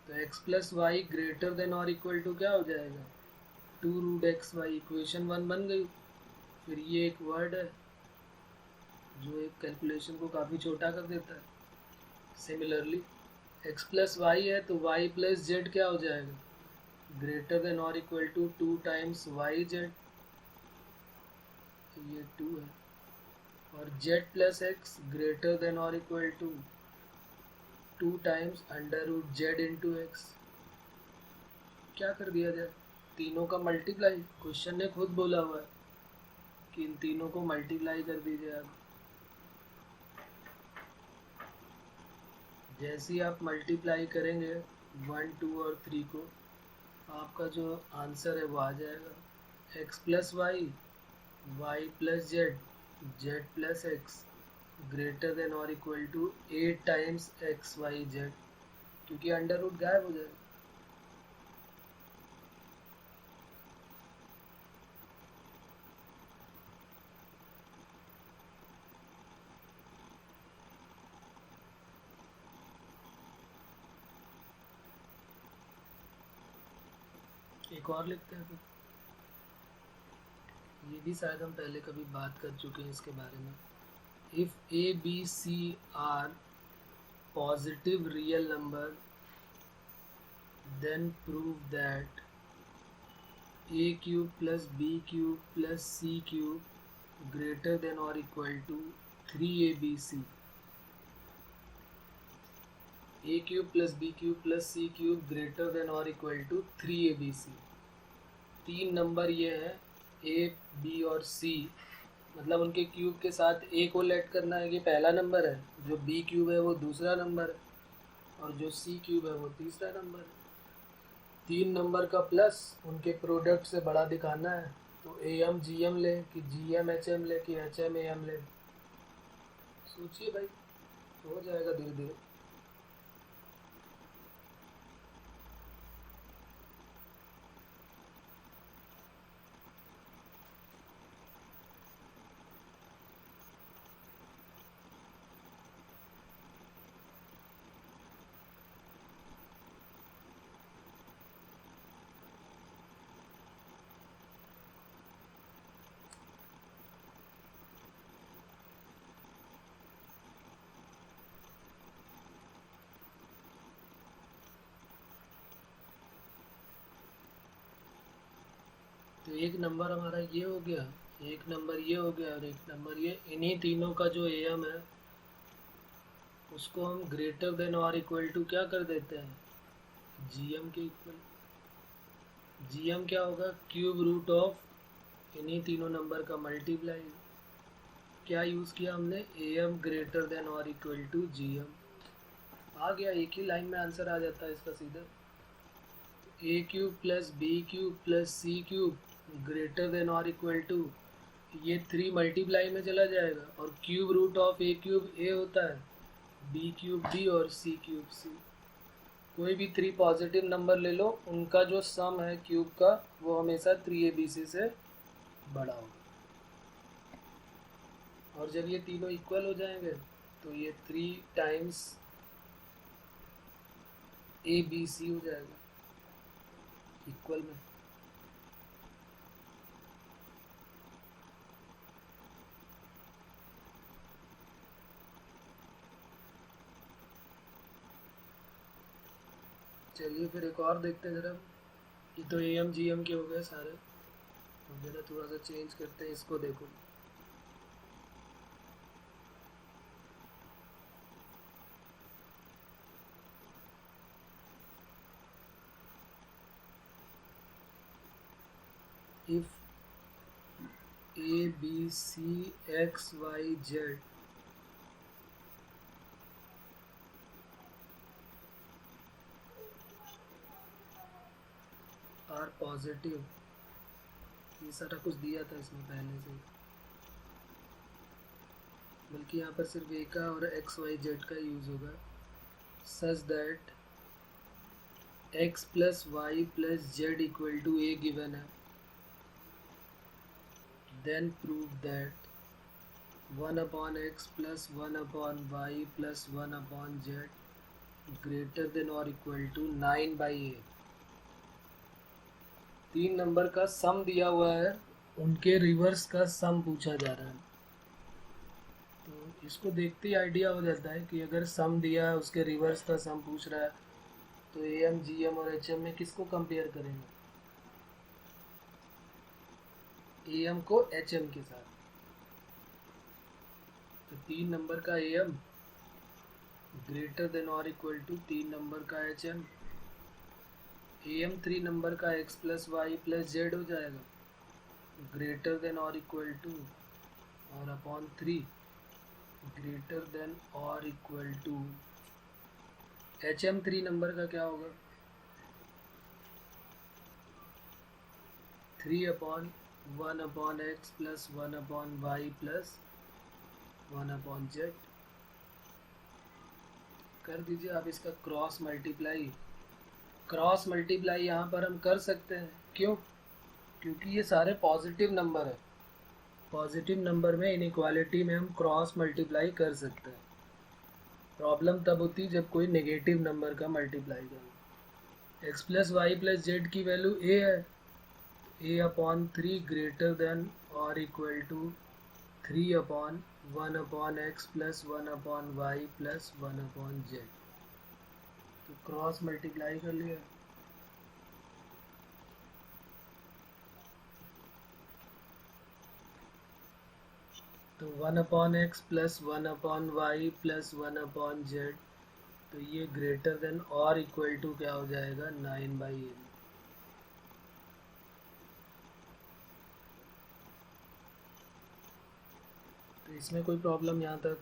तो x plus y greater than और इक्वल टू क्या हो जाएगा 2 रूट एक्स वाई। इक्वेशन 1 बन गई। फिर ये एक वर्ड है जो एक कैलकुलेशन को काफ़ी छोटा कर देता है। सिमिलरली x प्लस वाई है तो y प्लस जेड क्या हो जाएगा ग्रेटर देन और equal to 2 times y Z, ये 2 है, और z plus x greater than और equal to 2 times under root z into x. क्या कर दिया जाए, तीनों का मल्टीप्लाई, क्वेश्चन ने खुद बोला हुआ है कि इन तीनों को मल्टीप्लाई कर दीजिए आप। जैसे ही आप मल्टीप्लाई करेंगे 1, 2 और 3 को, आपका जो आंसर है वो आ जाएगा x plus y, y plus z, z plus x greater than और equal to 8 times x Y z, क्योंकि अंडर रूट गायब हो जाएगा। एक और लिखते हैं फिर, ये भी शायद हम पहले कभी बात कर चुके हैं इसके बारे में। If A B c are positive real number then prove that a cube plus b cube plus c cube greater than और equal to 3abc। A cube plus b cube plus c cube greater than और equal to 3abc। तीन number ये है A B और सी, मतलब उनके cube के साथ ए को लेट करना है, ये पहला नंबर है, जो बी क्यूब है वो दूसरा नंबर है, और जो सी क्यूब है वो तीसरा नंबर है। तीन नंबर का प्लस उनके प्रोडक्ट से बड़ा दिखाना है, तो ए एम जी एम ले कि जी एम एच एम ले कि एच एम ए एम ले, सोचिए भाई, हो जाएगा धीरे धीरे। तो एक नंबर हमारा ये हो गया, एक नंबर ये हो गया, और एक नंबर ये। इन्हीं तीनों का जो ए एम है उसको हम ग्रेटर देन और इक्वल टू क्या कर देते हैं, जी एम के इक्वल। जी एम क्या होगा, क्यूब रूट ऑफ इन्हीं तीनों नंबर का मल्टीप्लाई। क्या यूज़ किया हमने, ए एम ग्रेटर देन और इक्वल टू जी एम। आ गया, एक ही लाइन में आंसर आ जाता है इसका सीधा। A cube plus b cube plus c cube greater than और इक्वल टू, ये 3 मल्टीप्लाई में चला जाएगा, और cube root of a cube a होता है, बी क्यूब बी और सी क्यूब सी। कोई भी 3 पॉजिटिव नंबर ले लो, उनका जो सम है क्यूब का वो हमेशा 3abc से बड़ा होगा। और जब ये तीनों इक्वल हो जाएंगे तो ये 3 टाइम्स abc हो जाएगा इक्वल में। चलिए फिर एक और देखते हैं ज़रा। ये तो ए एम जी एम के हो गए सारे, और ज़रा थोड़ा सा चेंज करते हैं, इसको देखो। If A B C X Y Z are positive, ये सारा कुछ दिया था इसमें पहले से, बल्कि यहाँ पर सिर्फ ए का और एक्स वाई जेड का यूज़ होगा। Such that x plus Y plus z equal to a given है, then prove that 1 upon x plus 1 upon Y plus 1 upon z greater than और इक्वल टू 9/8। तीन number का सम दिया हुआ है, उनके रिवर्स का सम पूछा जा रहा है। तो इसको देखते ही आइडिया हो जाता है कि अगर सम दिया है उसके रिवर्स का सम पूछ रहा है, तो ए एम जी एम और एच एम में किसको कंपेयर करेंगे, ए एम को एच एम के साथ। तो तीन नंबर का ए एम ग्रेटर देन और इक्वल टू 3 नंबर का H M, A M 3 number का x plus Y plus z हो जाएगा, ग्रेटर देन और इक्वल टू और अपॉन 3 ग्रेटर देन और equal to H M 3 number का क्या होगा, 3 upon 1 upon x plus 1 upon Y plus 1 upon Z. कर दीजिए आप इसका क्रॉस मल्टीप्लाई। क्रॉस मल्टीप्लाई यहाँ पर हम कर सकते हैं, क्यों? क्योंकि ये सारे पॉजिटिव नंबर है। पॉजिटिव नंबर में इनइक्वालिटी में हम क्रॉस मल्टीप्लाई कर सकते हैं। प्रॉब्लम तब होती है जब कोई नेगेटिव नंबर का मल्टीप्लाई करें। X plus Y plus Z की वैल्यू ए है, ए अपॉन 3 ग्रेटर देन और equal to 3 upon 1 upon x plus 1 upon Y plus 1 upon Z. तो क्रॉस मल्टीप्लाई कर लिया। तो 1 upon x plus 1 upon Y plus 1 upon Z, तो ये greater than और इक्वल टू क्या हो जाएगा, 9/n। तो इसमें कोई प्रॉब्लम यहाँ तक?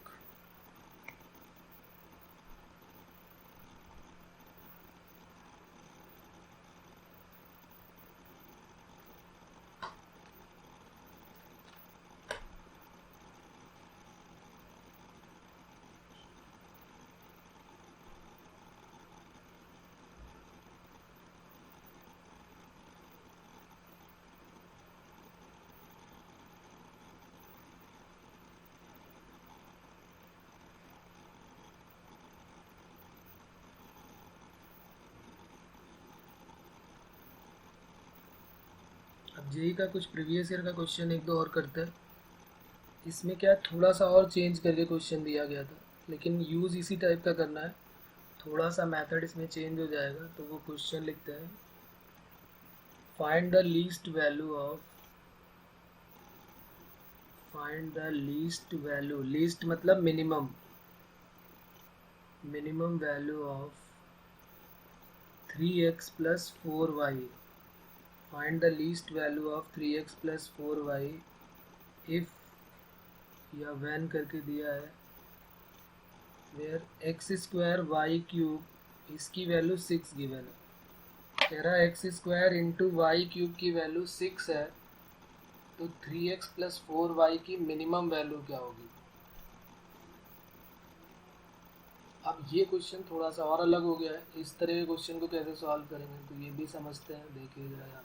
अब जेई का कुछ प्रीवियस ईयर का क्वेश्चन एक दो और करते हैं। इसमें क्या थोड़ा सा और चेंज करके क्वेश्चन दिया गया था, लेकिन यूज़ इसी टाइप का करना है। थोड़ा सा मेथड इसमें चेंज हो जाएगा। तो वो क्वेश्चन लिखते हैं, find the least value, least मतलब minimum value of 3x plus 4y। Find the least value of 3x plus 4y if या व्हेन करके दिया है, where x square Y cube इसकी वैल्यू 6 गिवन है। कह रहा है x square into y cube की वैल्यू 6 है, तो 3x प्लस 4y की मिनिमम वैल्यू क्या होगी। अब ये क्वेश्चन थोड़ा सा और अलग हो गया है। इस तरह के क्वेश्चन को कैसे सॉल्व करेंगे, तो ये भी समझते हैं। देखिए जरा यहाँ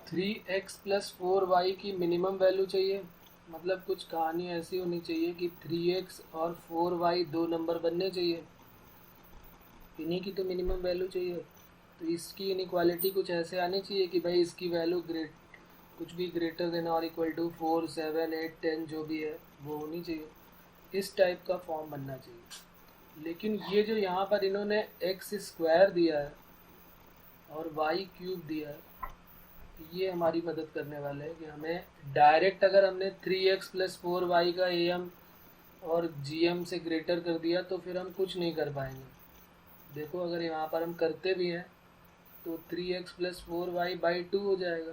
3x प्लस 4y की मिनिमम वैल्यू चाहिए, मतलब कुछ कहानी ऐसी होनी चाहिए कि 3x और 4y दो नंबर बनने चाहिए, इन्हीं की तो मिनिमम वैल्यू चाहिए। तो इसकी इनइक्वालिटी कुछ ऐसे आनी चाहिए कि भाई इसकी वैल्यू कुछ भी ग्रेटर देन और इक्वल टू 4, 7, 8, 10 जो भी है वो होनी चाहिए। इस टाइप का फॉर्म बनना चाहिए। लेकिन ये जो यहाँ पर इन्होंने एक्स स्क्वायर दिया है और वाई क्यूब दिया है, ये हमारी मदद करने वाला है कि हमें डायरेक्ट अगर हमने 3x प्लस 4y का am और gm से ग्रेटर कर दिया तो फिर हम कुछ नहीं कर पाएंगे। देखो अगर यहाँ पर हम करते भी हैं तो 3x प्लस 4y बाई 2 हो जाएगा।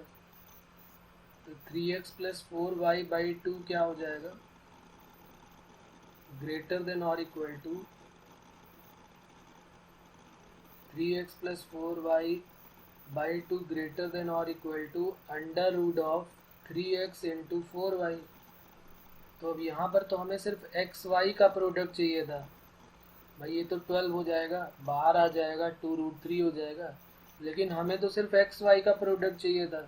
तो 3x प्लस 4y बाई 2 क्या हो जाएगा, ग्रेटर देन और equal to 3x plus 4y by 2 greater than और equal to under root of 3x into 4y। तो अब यहाँ पर तो हमें सिर्फ एक्स वाई का प्रोडक्ट चाहिए था। भाई ये तो 12 हो जाएगा, बाहर आ जाएगा, 2√3 हो जाएगा। लेकिन हमें तो सिर्फ एक्स वाई का प्रोडक्ट चाहिए था।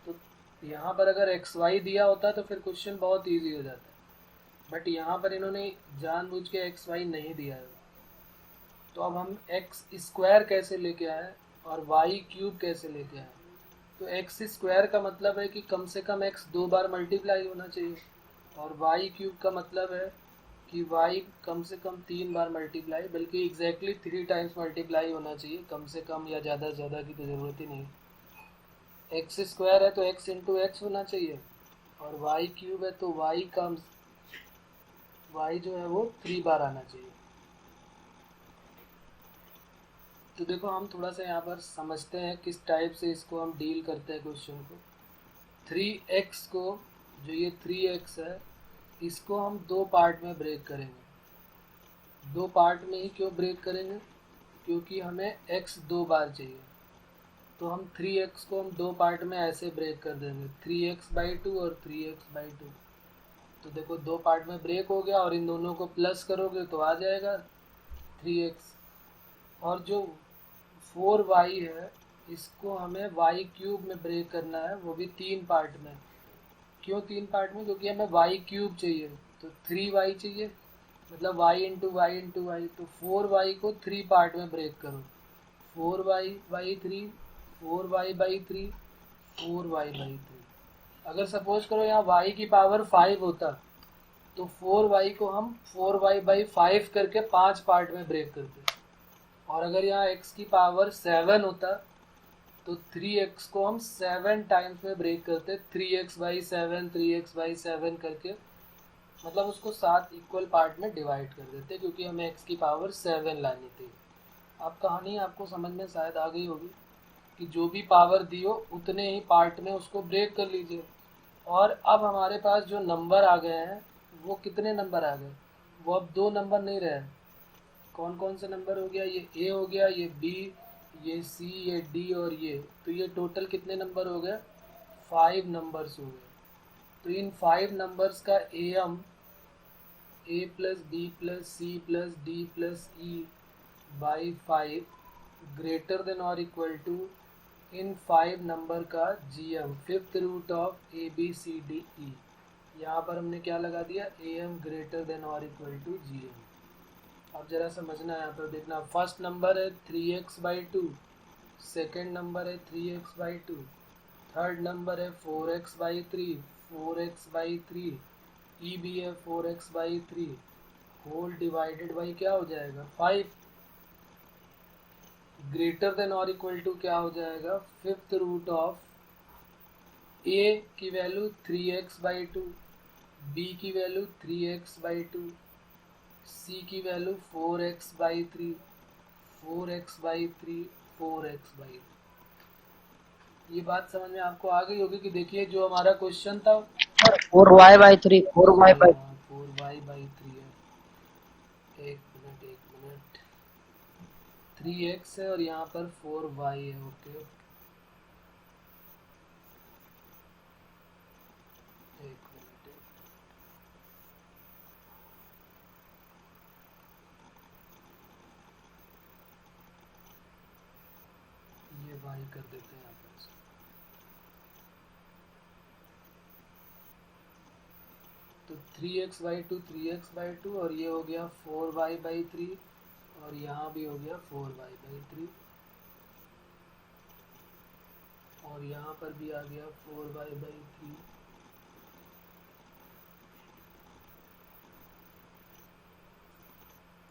तो यहाँ पर अगर एक्स वाई दिया होता तो फिर क्वेश्चन बहुत ईजी हो जाता। बट यहाँ पर इन्होंने जानबूझ के एक्स वाई नहीं दिया है। तो अब हम एक्स स्क्वायर कैसे लेके आए और वाई क्यूब कैसे लेके आए। तो एक्स स्क्वायर का मतलब है कि कम से कम एक्स 2 बार मल्टीप्लाई होना चाहिए, और वाई क्यूब का मतलब है कि वाई कम से कम 3 बार मल्टीप्लाई, बल्कि एग्जैक्टली 3 टाइम्स मल्टीप्लाई होना चाहिए। कम से कम या ज़्यादा से ज़्यादा की तो ज़रूरत ही नहीं। एक्स स्क्वायर है तो एक्स इंटू एक्स होना चाहिए, और वाई क्यूब है तो वाई का y जो है वो 3 बार आना चाहिए। तो देखो हम थोड़ा सा यहाँ पर समझते हैं किस टाइप से इसको हम डील करते हैं क्वेश्चन को। 3x को, जो ये 3x है, इसको हम दो पार्ट में ब्रेक करेंगे। दो पार्ट में ही क्यों ब्रेक करेंगे? क्योंकि हमें x दो बार चाहिए। तो हम 3x को हम दो पार्ट में ऐसे ब्रेक कर देंगे, 3x/2 और 3x/2। तो देखो दो पार्ट में ब्रेक हो गया और इन दोनों को प्लस करोगे तो आ जाएगा 3x। और जो 4y है इसको हमें y³ में ब्रेक करना है, वो भी तीन पार्ट में। क्यों तीन पार्ट में? क्योंकि हमें y³ चाहिए, तो 3y चाहिए, मतलब y इंटू वाई इंटू वाई। तो 4y को 3 पार्ट में ब्रेक करो, 4y/3, 4y/3, 4y/3। अगर सपोज करो यहाँ y की पावर 5 होता तो 4y को हम 4y/5 करके 5 पार्ट में ब्रेक करते। और अगर यहाँ x की पावर 7 होता तो 3x को हम 7 टाइम्स में ब्रेक करते, 3x/7, 3x/7 करके, मतलब उसको 7 इक्वल पार्ट में डिवाइड कर देते, क्योंकि हमें x की पावर 7 लानी थी। अब कहानी आपको समझ में शायद आ गई होगी कि जो भी पावर दी हो उतने ही पार्ट में उसको ब्रेक कर लीजिए। और अब हमारे पास जो नंबर आ गए हैं वो कितने नंबर आ गए? वो अब दो नंबर नहीं रहे। कौन कौन से नंबर हो गया? ये a हो गया, ये b, ये c, ये d और ये। तो ये टोटल कितने नंबर हो गए? 5 नंबर्स हो गए। तो इन 5 नंबर्स का am a plus b plus c plus d plus e by 5 greater than और इक्वल टू इन 5 नंबर का gm, fifth root of a b c d e। यहाँ पर हमने क्या लगा दिया? am ग्रेटर देन और इक्वल टू gm। अब जरा समझना है, यहाँ पर देखना। फर्स्ट नंबर है 3x/2, सेकेंड नंबर है 3x/2, थर्ड नंबर है 4x/3, 4x/3, ई भी है 4x/3, होल डिवाइडेड बाई क्या हो जाएगा? 5। ग्रेटर देन और इक्वल टू क्या हो जाएगा? फिफ्थ रूट ऑफ a की वैल्यू 3x/2, b की वैल्यू 3x/2, c की वैल्यू 4x/3, 4x/3, 4x/3। ये बात समझ में आपको आ गई होगी कि देखिए जो हमारा क्वेश्चन था 4y/3, 4y/3। 4y/3 है। एक मिनट एक मिनट, 3x है और यहाँ पर 4y है। ओके, एक मिनट। ये y कर देते हैं यहाँ पर। तो 3x/2, 3x/2 और ये हो गया 4y/3 और यहाँ भी हो गया 4y/3 और यहाँ पर भी आ गया 4y/3।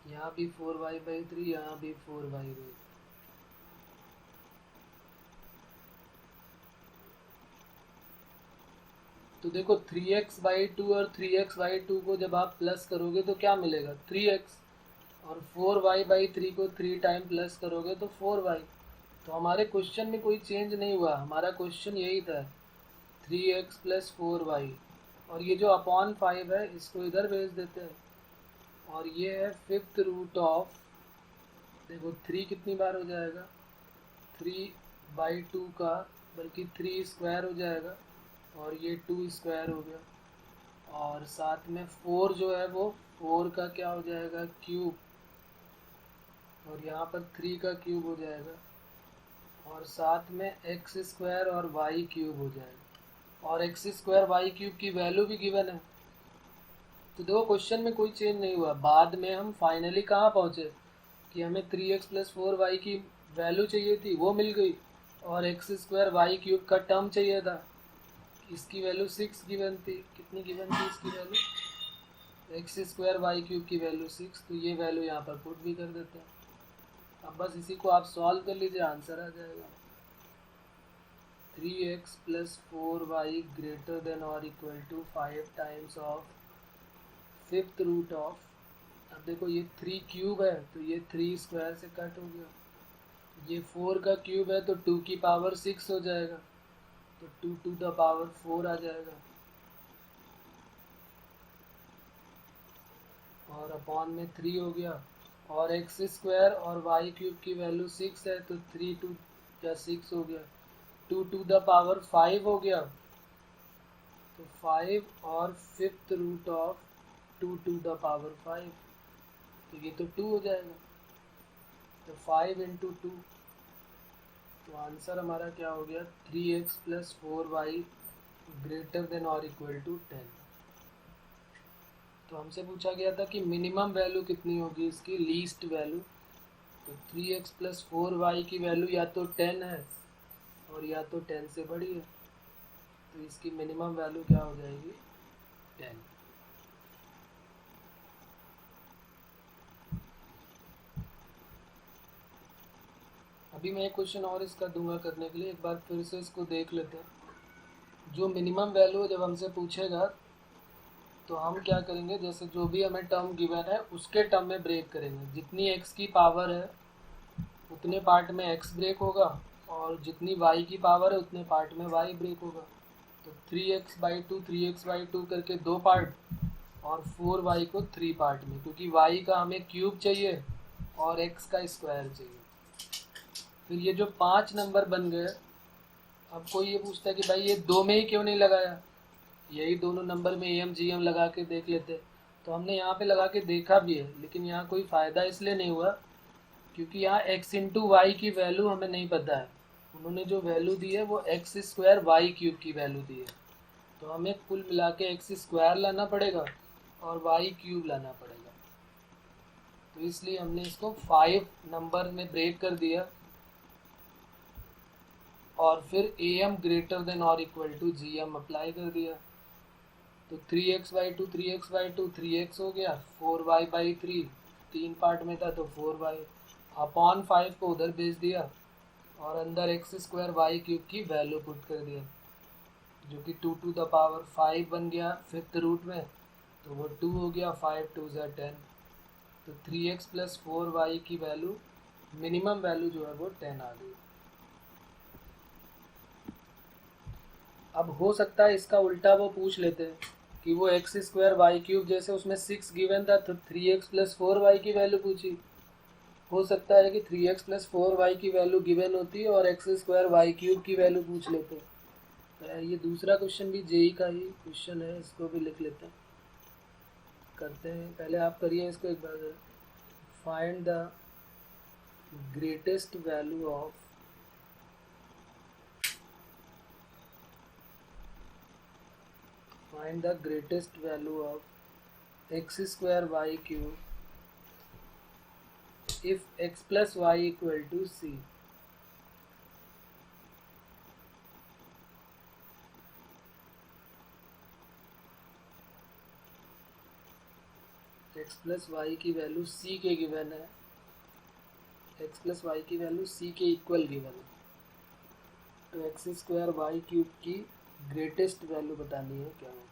यहाँ भी 4y/3, यहाँ भी 4y/3। तो देखो 3x/2 और 3x/2 को जब आप प्लस करोगे तो क्या मिलेगा? 3x। और 4y/3 को 3 टाइम प्लस करोगे तो 4y। तो हमारे क्वेश्चन में कोई चेंज नहीं हुआ, हमारा क्वेश्चन यही था 3x प्लस 4y। और ये जो अपॉन 5 है इसको इधर भेज देते हैं। और ये है फिफ्थ रूट ऑफ, देखो 3 कितनी बार हो जाएगा? 3/2 का, बल्कि 3 स्क्वायर हो जाएगा और ये 2 स्क्वायर हो गया। और साथ में 4 जो है वो 4 का क्या हो जाएगा? क्यूब। और यहाँ पर 3 का क्यूब हो जाएगा और साथ में x स्क्वायर और y क्यूब हो जाएगा। और x स्क्वायर y क्यूब की वैल्यू भी गिवन है। तो देखो क्वेश्चन में कोई चेंज नहीं हुआ। बाद में हम फाइनली कहाँ पहुँचे कि हमें 3x प्लस 4y की वैल्यू चाहिए थी, वो मिल गई। और x स्क्वायर y क्यूब का टर्म चाहिए था, इसकी वैल्यू 6 गिवन थी। कितनी गिवन थी इसकी value? X square Y cube की वैल्यू 6। तो ये वैल्यू यहाँ पर पुट भी कर देते हैं। अब बस इसी को आप सॉल्व कर लीजिए, आंसर आ जाएगा। 3x plus 4y greater than और equal to 5 times of fifth root of, अब देखो ये 3 क्यूब है तो ये 3 स्क्वायर से कट हो गया, ये 4 का क्यूब है तो 2 की पावर 6 हो जाएगा, तो 2 टू द पावर 4 आ जाएगा, और अपॉन में 3 हो गया, और एक्स स्क्वायर और वाई क्यूब की वैल्यू 6 है तो 3 टू या 6 हो गया, 2 टू द पावर 5 हो गया, तो 5 और fifth root of 2 to the power 5, तो ये तो 2 हो जाएगा, तो 5 इंटू 2, तो आंसर हमारा क्या हो गया 3x plus 4y greater than और इक्वल टू 10। तो हमसे पूछा गया था कि मिनिमम वैल्यू कितनी होगी इसकी, लीस्ट वैल्यू, तो 3x प्लस 4y की वैल्यू या तो 10 है और या तो 10 से बड़ी है, तो इसकी मिनिमम वैल्यू क्या हो जाएगी 10। अभी मैं एक क्वेश्चन और इसका दूंगा करने के लिए, एक बार फिर से इसको देख लेते हैं। जो मिनिमम वैल्यू जब हमसे पूछेगा तो हम क्या करेंगे, जैसे जो भी हमें टर्म गिवन है उसके टर्म में ब्रेक करेंगे, जितनी x की पावर है उतने पार्ट में x ब्रेक होगा, और जितनी y की पावर है उतने पार्ट में y ब्रेक होगा, तो 3x/2 3x/2 करके 2 पार्ट, और 4y को 3 पार्ट में, क्योंकि y का हमें क्यूब चाहिए और x का स्क्वायर चाहिए। फिर ये जो 5 नंबर बन गए, अब कोई ये पूछता है कि भाई ये 2 में ही क्यों नहीं लगाया, यही दोनों नंबर में एम जी एम लगा के देख लेते, तो हमने यहाँ पे लगा के देखा भी है, लेकिन यहाँ कोई फ़ायदा इसलिए नहीं हुआ क्योंकि यहाँ x इंटू वाई की वैल्यू हमें नहीं पता है, उन्होंने जो वैल्यू दी है वो एक्स स्क्वायर वाई क्यूब की वैल्यू दी है, तो हमें कुल मिला के एक्स स्क्वायर लाना पड़ेगा और वाई क्यूब लाना पड़ेगा, तो इसलिए हमने इसको 5 नंबर में ब्रेक कर दिया, और फिर am ग्रेटर देन और इक्वल टू gm अप्लाई कर दिया, तो 3x/2 3x/2 3x हो गया, 4y/3 3 पार्ट में था तो 4y, अपॉन 5 को उधर भेज दिया और अंदर एक्स स्क्वायर वाई क्यूब की वैल्यू पुट कर दिया, जो कि 2 टू द पावर 5 बन गया फिफ्थ रूट में, तो वो 2 हो गया, 5 2 ज़ा 10, तो 3x प्लस 4y की वैल्यू मिनिमम वैल्यू जो है वो 10 आ गई। अब हो सकता है इसका उल्टा वो पूछ लेते हैं कि वो एक्स स्क्वायर वाई क्यूब, जैसे उसमें 6 गिवन था तो 3x प्लस 4y की वैल्यू पूछी, हो सकता है कि 3x प्लस 4y की वैल्यू गिवन होती है और एक्स स्क्वायर वाई क्यूब की वैल्यू पूछ लेते हैं। तो ये दूसरा क्वेश्चन भी जेई का ही क्वेश्चन है, इसको भी लिख लेते हैं, करते हैं। पहले आप करिए इसको एक बार, find the greatest value of find the greatest value of x square y cube if x plus y equal to c। x plus Y की वैल्यू c के गिवन है, x प्लस वाई की वैल्यू c के equal given है, तो X square Y cube की greatest value बतानी है क्या होगी।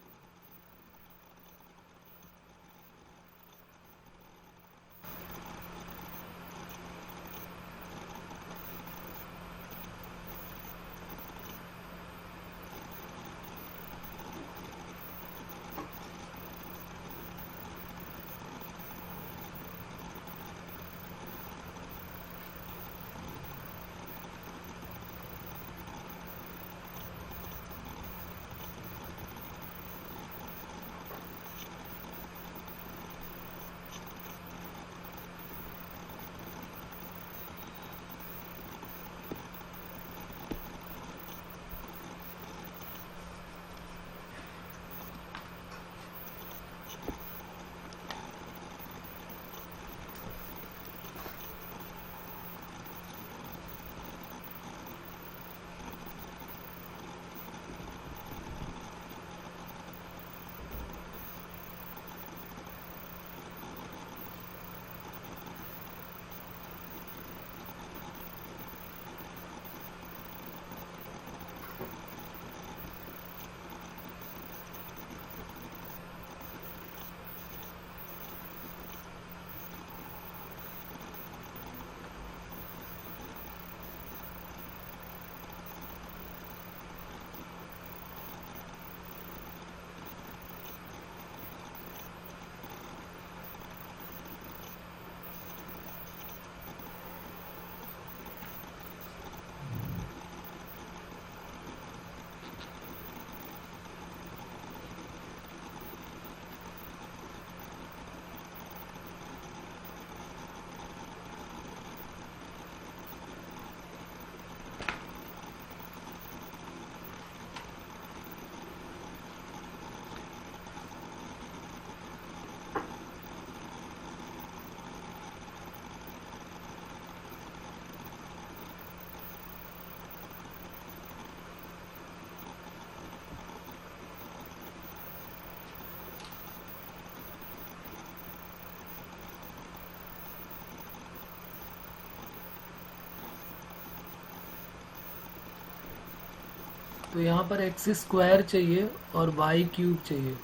तो यहाँ पर एक्स स्क्वायर चाहिए और वाई क्यूब चाहिए।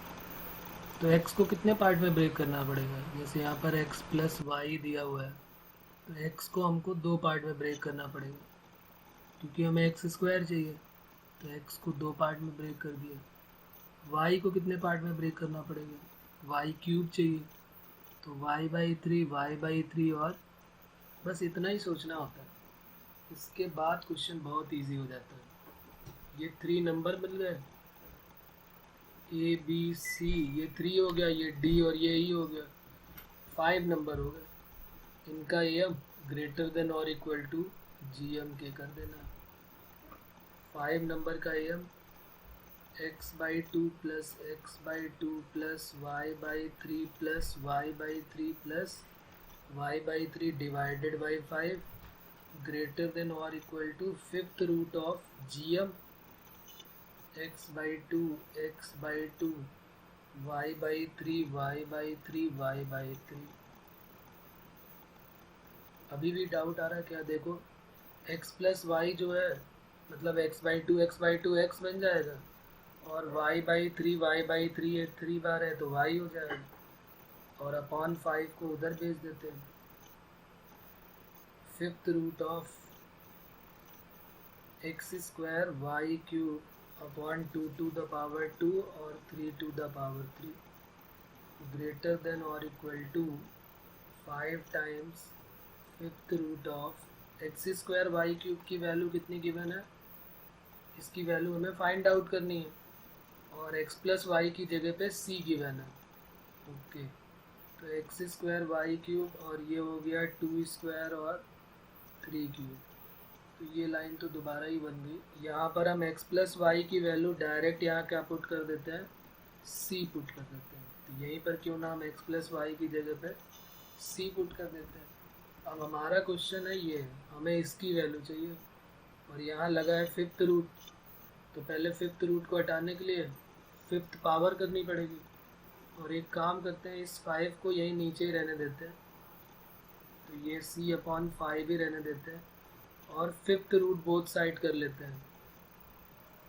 तो एक्स को कितने पार्ट में ब्रेक करना पड़ेगा? जैसे यहाँ पर एक्स प्लस वाई दिया हुआ है, तो एक्स को हमको 2 पार्ट में ब्रेक करना पड़ेगा, क्योंकि हमें एक्स स्क्वायर चाहिए। तो एक्स को 2 पार्ट में ब्रेक कर दिया। वाई को कितने पार्ट में ब्रेक करना पड़ेगा? वाई क्यूब चाहिए, तो y/3 और बस इतना ही सोचना होता है। इसके बाद क्वेश्चन बहुत इजी हो जाता है। ये 3 नंबर मिल गए, ABC, ये 3 हो गया, ये D और ये E हो गया, 5 नंबर हो गए। इनका AM ग्रेटर देन और इक्वल टू GM के कर देना। 5 नंबर का AM x/2 plus x/2 plus y/3 plus y/3 plus y/3 divided by 5 greater than और equal to 5th root of GM x/2 x/2 y/3 y/3 y/3। अभी भी doubt आ रहा है क्या? देखो x प्लस वाई जो है, मतलब x/2 x/2 x बन जाएगा, और y/3 y/3 3 बार है तो y हो जाएगा, और अपॉन 5 को उधर भेज देते हैं। 5th root of x square Y cube upon 2 to the power 2 और 3 to the power 3 greater than और equal to 5 times 5th root of x square Y cube की वैल्यू कितनी गिवन है, इसकी वैल्यू हमें फाइंड आउट करनी है, और एक्स प्लस वाई की जगह पे c गिवन है। ओके, तो एक्स स्क्वायर वाई क्यूब और ये हो गया 2 स्क्वायर और 3 क्यूब। तो ये लाइन तो दोबारा ही बन गई। यहाँ पर हम x प्लस वाई की वैल्यू डायरेक्ट यहाँ क्या पुट कर देते हैं, c पुट कर देते हैं। तो यहीं पर क्यों ना हम x प्लस वाई की जगह पे c पुट कर देते हैं। अब हमारा क्वेश्चन है ये, हमें इसकी वैल्यू चाहिए, और यहाँ लगा है 5th रूट, तो पहले 5th रूट को हटाने के लिए 5th पावर करनी पड़ेगी। और एक काम करते हैं, इस 5 को यहीं नीचे ही रहने देते हैं, तो ये c/5 ही रहने देते हैं, और 5th रूट बोथ साइड कर लेते हैं,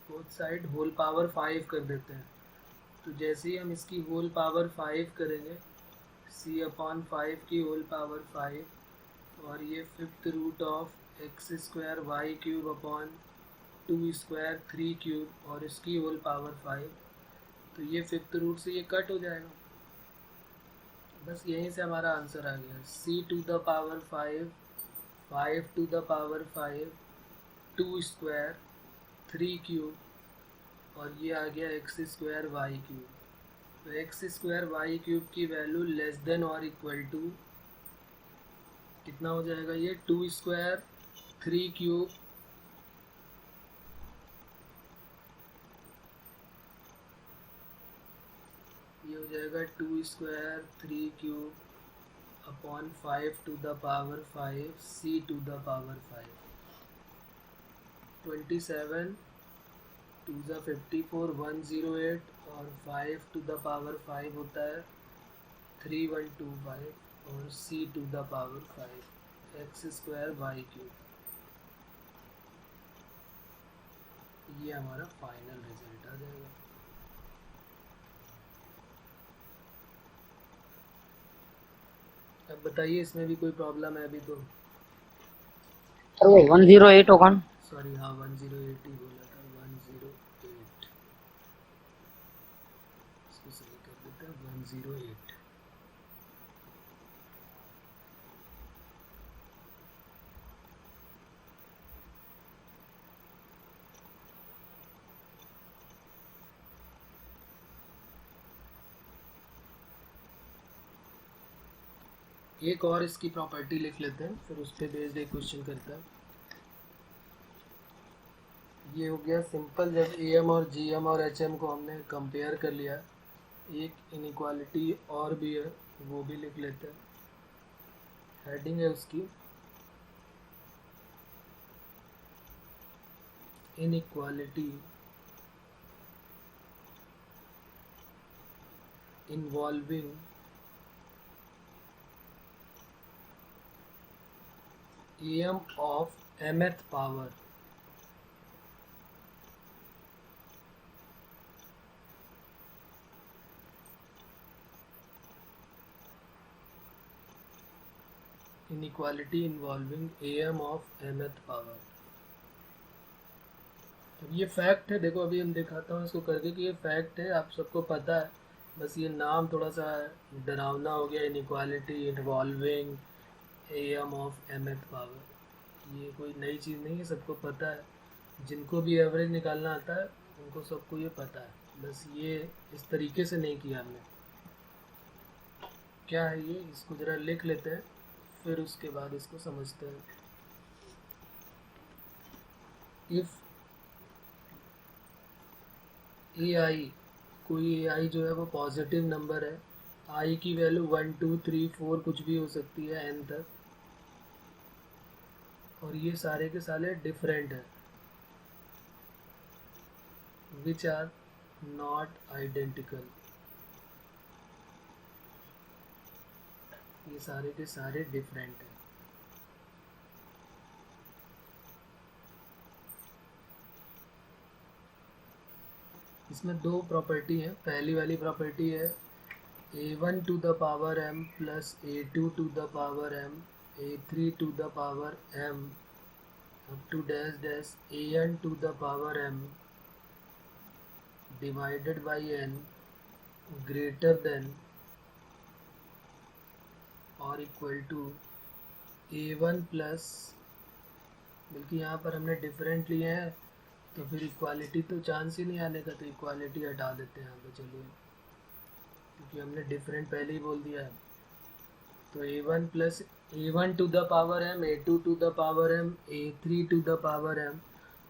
बोथ साइड होल पावर 5 कर देते हैं। तो जैसे ही हम इसकी होल पावर 5 करेंगे, c/5 की होल पावर 5, और ये 5th root of x square Y cube upon 2 square 3 cube और इसकी होल पावर 5, तो ये 5th रूट से ये कट हो जाएगा। बस यहीं से हमारा आंसर आ गया, c⁵, 5 2 स्क्वायर 3 क्यूब, और ये आ गया एक्स स्क्वायर वाई क्यूब। तो एक्स स्क्वायर वाई क्यूब की वैल्यू लेस देन और इक्वल टू कितना हो जाएगा, ये 2 स्क्वायर 3 क्यूब, ये हो जाएगा 2 square 3 cube upon 5 to the power 5 c to the power 5। 27 2 54 108, और 5 to the power 5 होता है 3125, और c to the power 5 X square Y cube. ये हमारा फाइनल रिजल्ट आ जाएगा। अब बताइए, इसमें भी कोई प्रॉब्लम है अभी तो? सर वो 108 होगा ना? सॉरी, हाँ 108 ही बोला था, 108, इसको सही कर देते हैं 108। एक और इसकी प्रॉपर्टी लिख लेते हैं, फिर उस पर बेस्ड एक क्वेश्चन करता है। ये हो गया सिंपल, जब AM और GM और HM को हमने कंपेयर कर लिया। एक इनइक्वालिटी और भी है, वो भी लिख लेते हैं। हेडिंग है उसकी inequality involving AM of mth power inequality involving am of mth power. अब ये फैक्ट है, देखो अभी हम दिखाता हूँ इसको करके कि ये फैक्ट है, आप सबको पता है, बस ये नाम थोड़ा सा डरावना हो गया, inequality involving am of mth power. ये कोई नई चीज़ नहीं है, सबको पता है, जिनको भी एवरेज निकालना आता है उनको सबको ये पता है, बस ये इस तरीके से नहीं किया हमने। क्या है ये, इसको ज़रा लिख लेते हैं, फिर उसके बाद इसको समझते हैं। इफ़ ए आई, कोई ए आई जो है वो पॉजिटिव नंबर है, आई की वैल्यू 1 2 3 4 कुछ भी हो सकती है एन तक, और ये सारे के सारे डिफरेंट हैं, विच आर नॉट आइडेंटिकल, ये सारे के सारे डिफरेंट हैं। इसमें दो प्रॉपर्टी है, पहली वाली प्रॉपर्टी है a1 to the power m plus a2 to the power m a3 to the power m up to dash dash an to the power m divided by n greater than और equal to a1 plus, बल्कि यहाँ पर हमने different लिए हैं तो फिर equality तो चांस ही नहीं आने का, तो इक्वालिटी हटा देते हैं यहाँ पे, चलिए, क्योंकि हमने डिफरेंट पहले ही बोल दिया है। तो a1 plus a1 to the power m a2 to the power m a3 to the power m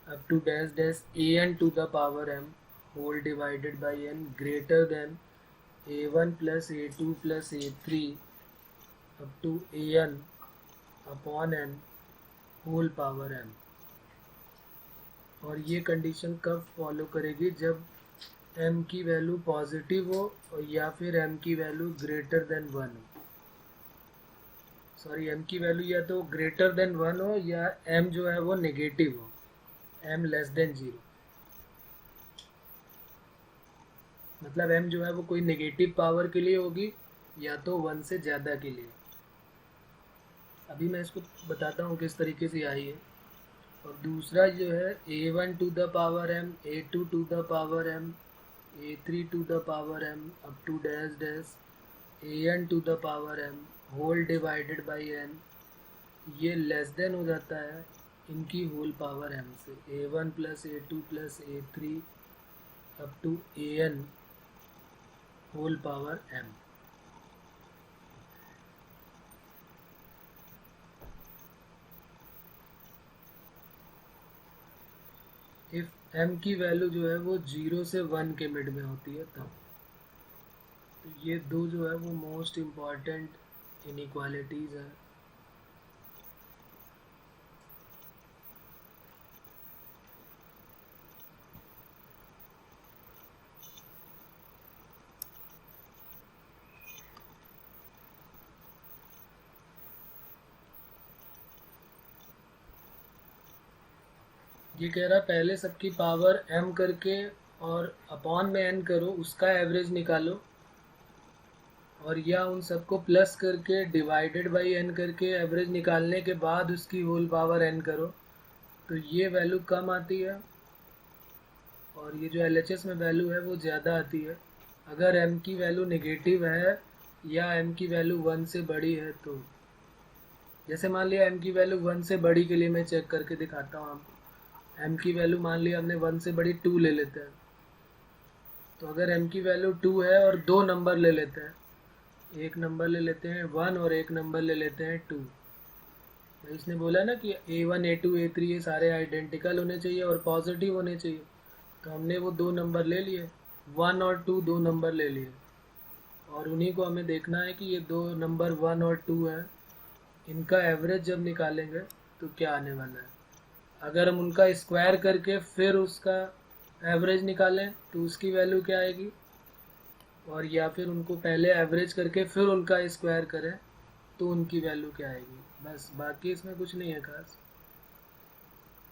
up to dash dash an to the power m whole divided by n greater than a1 plus a2 plus a3 up to an upon n whole power m। और ये condition कब follow करेगी, जब m की value positive हो और या फिर m की वैल्यू ग्रेटर देन 1 हो, सॉरी m की वैल्यू या तो ग्रेटर देन 1 हो या m जो है वो नेगेटिव हो, m लेस देन 0, मतलब m जो है वो कोई नेगेटिव पावर के लिए होगी या तो 1 से ज़्यादा के लिए। अभी मैं इसको बताता हूँ किस तरीके से आई है। और दूसरा जो है a1 to the power m a2 to the power m a3 to the power m up to dash dash an to the power m whole divided by n, ये लेस देन हो जाता है इनकी होल पावर m से, a1 plus a2 plus a3 up to an whole power m। If m की value जो है वो 0 से 1 के मिड में होती है तब। तो ये दो जो है वो मोस्ट इम्पॉर्टेंट इनइक्वालिटीज़ हैं। ये कह रहा पहले सबकी पावर m करके और अपॉन में n करो, उसका एवरेज निकालो, और या उन सबको प्लस करके डिवाइडेड बाई n करके एवरेज निकालने के बाद उसकी होल पावर n करो, तो ये वैल्यू कम आती है और ये जो LHS में वैल्यू है वो ज़्यादा आती है। अगर m की वैल्यू नेगेटिव है या m की वैल्यू 1 से बड़ी है, तो जैसे मान लिया m की वैल्यू 1 से बड़ी के लिए मैं चेक करके दिखाता हूँ आपको। m की वैल्यू मान लिया हमने 1 से बड़ी 2 ले लेते हैं, तो अगर m की वैल्यू 2 है और दो नंबर ले लेते हैं, एक नंबर ले लेते हैं 1 और एक नंबर ले लेते हैं 2, तो इसने बोला ना कि a1 a2 a3 ये सारे आइडेंटिकल होने चाहिए और पॉजिटिव होने चाहिए, तो हमने वो दो नंबर ले लिए, 1 और 2 दो नंबर ले लिए, और उन्हीं को हमें देखना है कि ये दो नंबर 1 और 2 है, इनका एवरेज जब निकालेंगे तो क्या आने वाला है। अगर हम उनका स्क्वायर करके फिर उसका एवरेज निकालें तो उसकी वैल्यू क्या आएगी, और या फिर उनको पहले एवरेज करके फिर उनका स्क्वायर करें तो उनकी वैल्यू क्या आएगी, बस, बाकी इसमें कुछ नहीं है खास।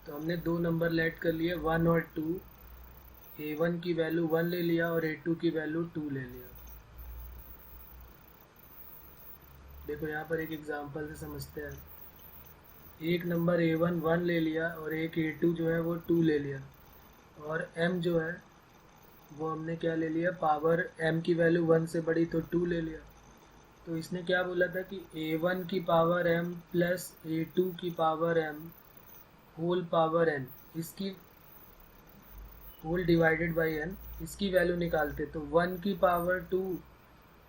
तो हमने दो नंबर लेट कर लिए 1 और 2, a1 की वैल्यू 1 ले लिया और a2 की वैल्यू 2 ले लिया। देखो यहाँ पर एक एग्जांपल से समझते हैं। एक नंबर A1 1 ले लिया और एक A2 जो है वो 2 ले लिया, और M जो है वो हमने क्या ले लिया, पावर M की वैल्यू 1 से बड़ी तो 2 ले लिया। तो इसने क्या बोला था कि A1 की पावर M प्लस A2 की power M whole power n, इसकी होल डिवाइडेड बाई n, इसकी वैल्यू निकालते। तो 1 की पावर 2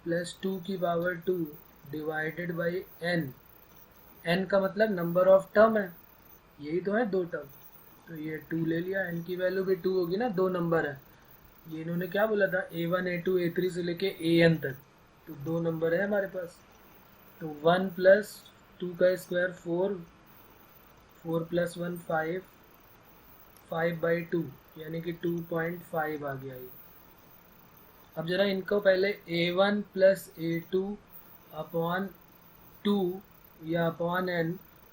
प्लस 2 की power 2 divided by n, n का मतलब नंबर ऑफ टर्म है, यही तो है 2 टर्म, तो ये 2 ले लिया। n की वैल्यू भी 2 होगी ना, 2 नंबर है। ये इन्होंने क्या बोला था, A1 A2 A3 से लेके AN तक, तो 2 नंबर है हमारे पास। तो 1 प्लस 2 का स्क्वायर 4, 4 प्लस 1 5, 5/2 यानी कि 2.5 आ गया ये। अब जरा इनको पहले A1 प्लस A2 अपॉन 2 या अपॉन n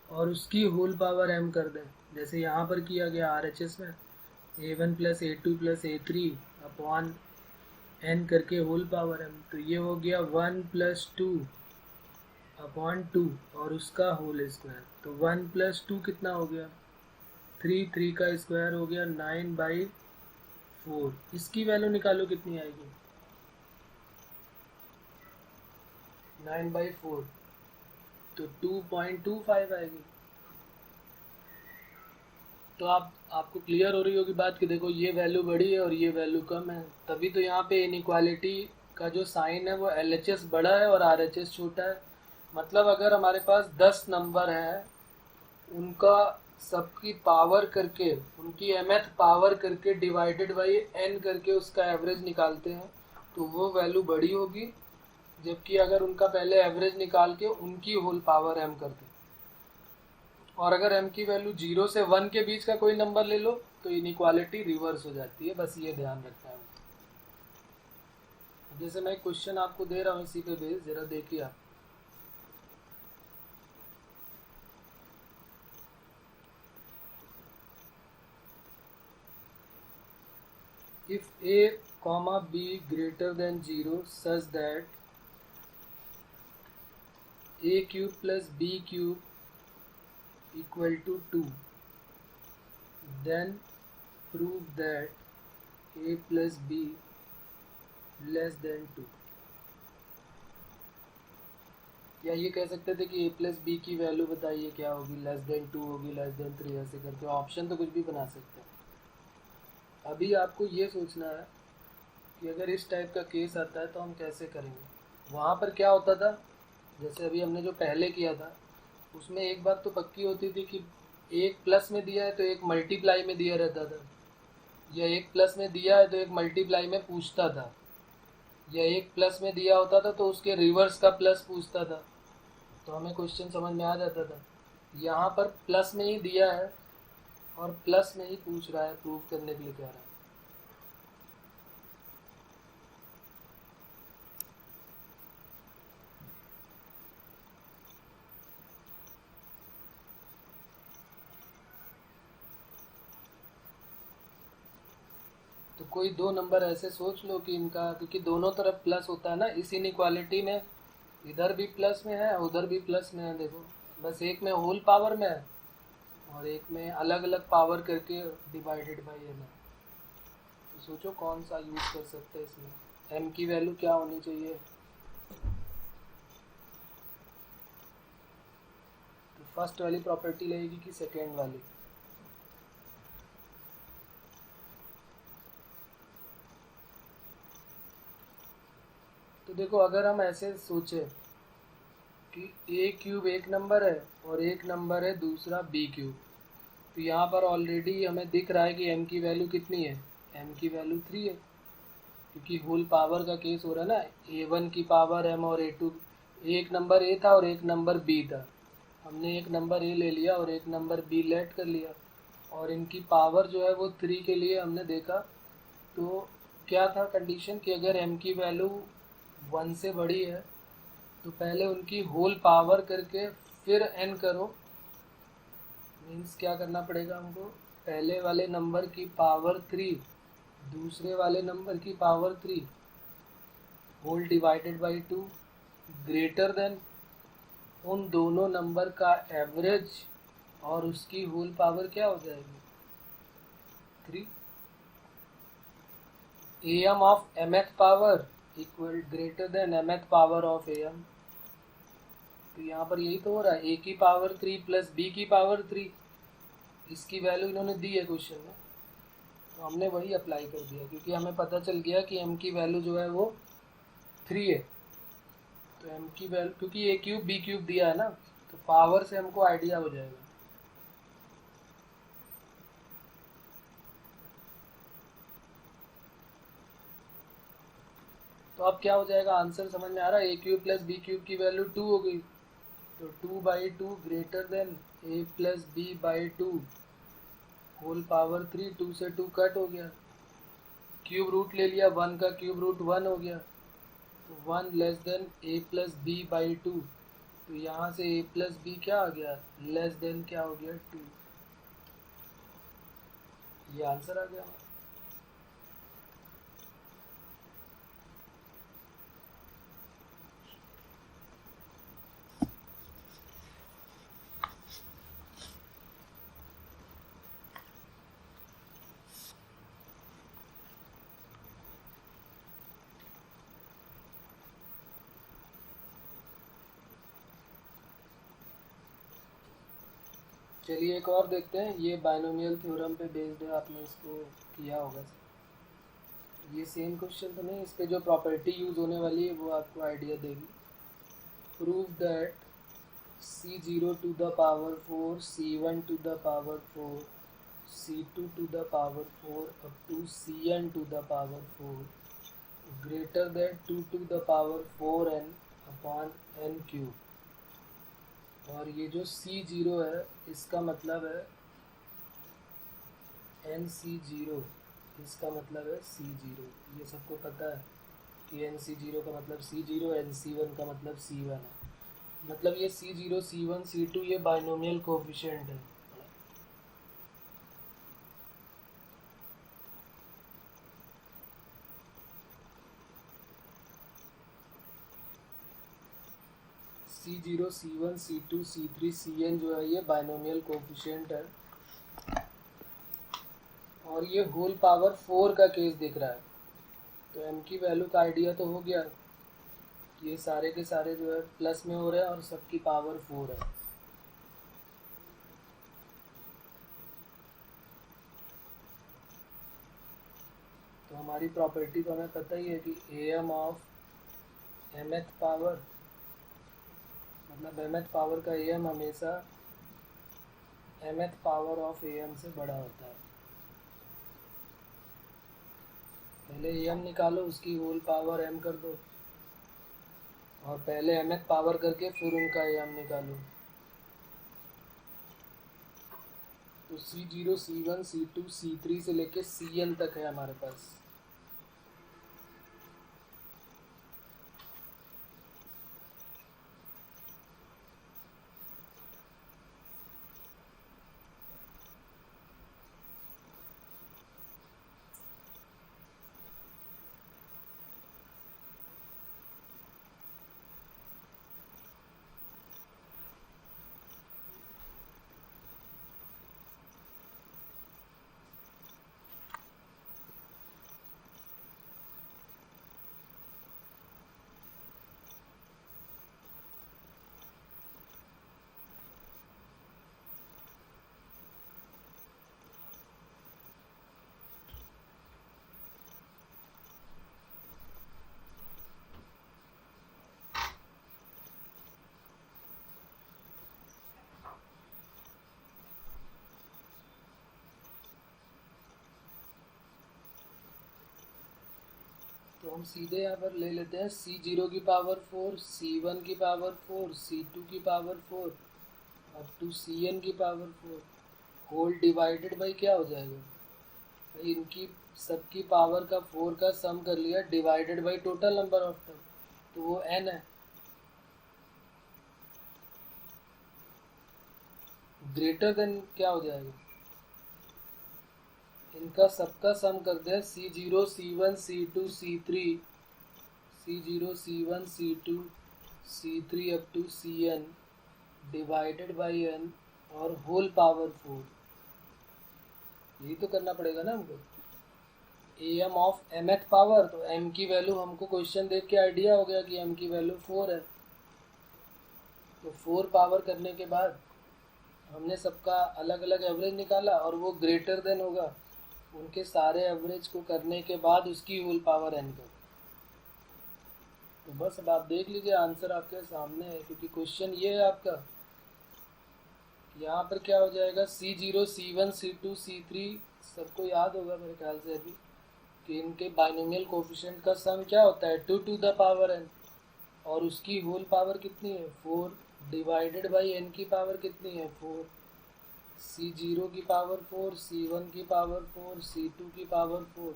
और उसकी होल पावर m कर दें, जैसे यहाँ पर किया गया RHS में, A1 plus A2 plus A3 upon n करके होल पावर m। तो ये हो गया 1 प्लस 2 अपॉन 2 और उसका होल स्क्वायर। तो 1 प्लस 2 कितना हो गया, 3, 3 का स्क्वायर हो गया 9/4। इसकी वैल्यू निकालो कितनी आएगी, 9/4, तो 2.25 आएगी। तो आपको क्लियर हो रही होगी बात कि देखो ये वैल्यू बड़ी है और ये वैल्यू कम है, तभी तो यहाँ पे इनइक्वालिटी का जो साइन है वो LHS बड़ा है और RHS छोटा है। मतलब अगर हमारे पास 10 नंबर हैं, उनका सबकी पावर करके, उनकी mth पावर करके डिवाइडेड बाई n करके उसका एवरेज निकालते हैं, तो वो वैल्यू बड़ी होगी। जबकि अगर उनका पहले एवरेज निकाल के उनकी होल पावर m करते, और अगर m की वैल्यू 0 से 1 के बीच का कोई नंबर ले लो तो इनइक्वालिटी रिवर्स हो जाती है। बस ये ध्यान रखना है। जैसे मैं एक क्वेश्चन आपको दे रहा हूँ, इसी पे बेस जरा देखिए आप। If a comma b greater than 0 such that a cube plus b cube equal to 2, then prove that a plus b less than 2। या ये कह सकते थे कि a प्लस बी की वैल्यू बताइए क्या होगी, लेस देन 2 होगी, लेस देन 3, ऐसे करके ऑप्शन तो कुछ भी बना सकते हैं। अभी आपको ये सोचना है कि अगर इस टाइप का केस आता है तो हम कैसे करेंगे। वहाँ पर क्या होता था, जैसे अभी हमने जो पहले किया था उसमें एक बात तो पक्की होती थी कि एक प्लस में दिया है तो एक मल्टीप्लाई में दिया रहता था, या एक प्लस में दिया है तो एक मल्टीप्लाई में पूछता था, या एक प्लस में दिया होता था तो उसके रिवर्स का प्लस पूछता था, तो हमें क्वेश्चन समझ में आ जाता था। यहाँ पर प्लस में ही दिया है और प्लस में ही पूछ रहा है, प्रूव करने के लिए कह रहा है। तो कोई दो नंबर ऐसे सोच लो कि इनका, क्योंकि दोनों तरफ प्लस होता है ना इस इनइक्वालिटी में, इधर भी प्लस में है उधर भी प्लस में है। देखो बस एक में होल पावर में है और एक में अलग अलग पावर करके डिवाइडेड बाई n है। तो सोचो कौन सा यूज कर सकते हैं इसमें, m की वैल्यू क्या होनी चाहिए। तो फर्स्ट वाली प्रॉपर्टी लगेगी कि सेकेंड वाली। तो देखो अगर हम ऐसे सोचे कि a क्यूब एक नंबर है और एक नंबर है दूसरा b क्यूब, तो यहाँ पर ऑलरेडी हमें दिख रहा है कि m की वैल्यू कितनी है, m की वैल्यू 3 है, क्योंकि होल पावर का केस हो रहा है ना। A1 की पावर m और A2, एक नंबर a था और एक नंबर b था, हमने एक नंबर a ले लिया और एक नंबर b लेट कर लिया, और इनकी पावर जो है वो 3 के लिए हमने देखा। तो क्या था कंडीशन कि अगर m की वैल्यू 1 से बड़ी है तो पहले उनकी होल पावर करके फिर n करो। मीन्स क्या करना पड़ेगा हमको, पहले वाले नंबर की पावर 3 दूसरे वाले नंबर की power 3 whole divided by 2 greater than उन दोनों नंबर का एवरेज और उसकी होल पावर क्या हो जाएगी 3। am of mth power equal greater than mth power of am। तो यहाँ पर यही तो हो रहा है, a की पावर 3 प्लस b की पावर 3, इसकी वैल्यू इन्होंने दी है क्वेश्चन में, तो हमने वही अप्लाई कर दिया क्योंकि हमें पता चल गया कि m की वैल्यू जो है वो 3 है। तो m की वैल्यू क्योंकि a क्यूब b क्यूब दिया है ना, तो पावर से हमको आइडिया हो जाएगा। तो अब क्या हो जाएगा, आंसर समझ में आ रहा है, a cube plus b cube की वैल्यू 2 हो गई, तो 2/2 greater than a plus b by 2 whole power 3, 2 से 2 कट हो गया, क्यूब रूट ले लिया, 1 का क्यूब रूट 1 हो गया, तो 1 less than a plus b by 2, तो यहाँ से a प्लस b क्या आ गया, लेस देन क्या हो गया 2, ये आंसर आ गया। चलिए एक और देखते हैं, ये बाइनोमियल थ्योरम पे बेस्ड है, आपने इसको किया होगा। ये सेम क्वेश्चन तो नहीं, इस पे जो प्रॉपर्टी यूज होने वाली है वो आपको आइडिया देगी। Prove that c0 to the power 4, c1 to the power 4, c2 to the power 4 up to cn to the power 4 greater than 2 to the power 4n upon n cube। और ये जो c0 है इसका मतलब है nc0, इसका मतलब है c0, ये सबको पता है कि nc0 का मतलब c0, nc1 का मतलब c1 है, मतलब ये c0 c1 c2 ये बाइनोमियल कोफिशिएंट है। c0 c1 c2 c3 cn जो है ये बाइनोमियल कोफिशिएंट है, और ये होल पावर 4 का केस दिख रहा है, तो m की वैल्यू का आइडिया तो हो गया, ये सारे के सारे जो है प्लस में हो रहे हैं और सबकी पावर 4 है। तो हमारी प्रॉपर्टी तो हमें पता ही है कि am ऑफ mth पावर, मतलब mth पावर का am हमेशा mth पावर ऑफ am से बड़ा होता है। पहले am निकालो, उसकी होल पावर m कर दो, और पहले mth पावर करके फिर उनका am निकालो। तो c0 c1 c2 c3 से लेके cn तक है हमारे पास। तो हम सीधे यहाँ पर ले लेते हैं c0 की पावर 4, c1 की पावर 4, c2 की पावर 4 और टू cn की पावर 4 होल डिवाइडेड बाई क्या हो जाएगा भाई, इनकी सबकी पावर का 4 का सम कर लिया divided by total number of term, तो वो n है, ग्रेटर देन क्या हो जाएगा, इनका सबका सम कर दिया c0 c1 c2 c3, c0 c1 c2 c3 up to cn divided by n और होल पावर 4, यही तो करना पड़ेगा ना हमको। am ऑफ mth पावर, तो m की वैल्यू हमको क्वेश्चन देख के आइडिया हो गया कि m की वैल्यू 4 है। तो 4 पावर करने के बाद हमने सबका अलग अलग एवरेज निकाला और वो ग्रेटर देन होगा उनके सारे एवरेज को करने के बाद उसकी होल पावर n का। तो बस अब आप देख लीजिए, आंसर आपके सामने है, क्योंकि क्वेश्चन ये है आपका। यहाँ पर क्या हो जाएगा, C0 C1 C2 C3 सबको याद होगा मेरे ख्याल से अभी कि इनके बाइनोमियल कोफिशिएंट का सम क्या होता है 2 टू द पावर n, और उसकी होल पावर कितनी है 4 डिवाइडेड बाई n की पावर कितनी है 4। C0 की पावर 4, C1 की पावर 4, C2 की पावर 4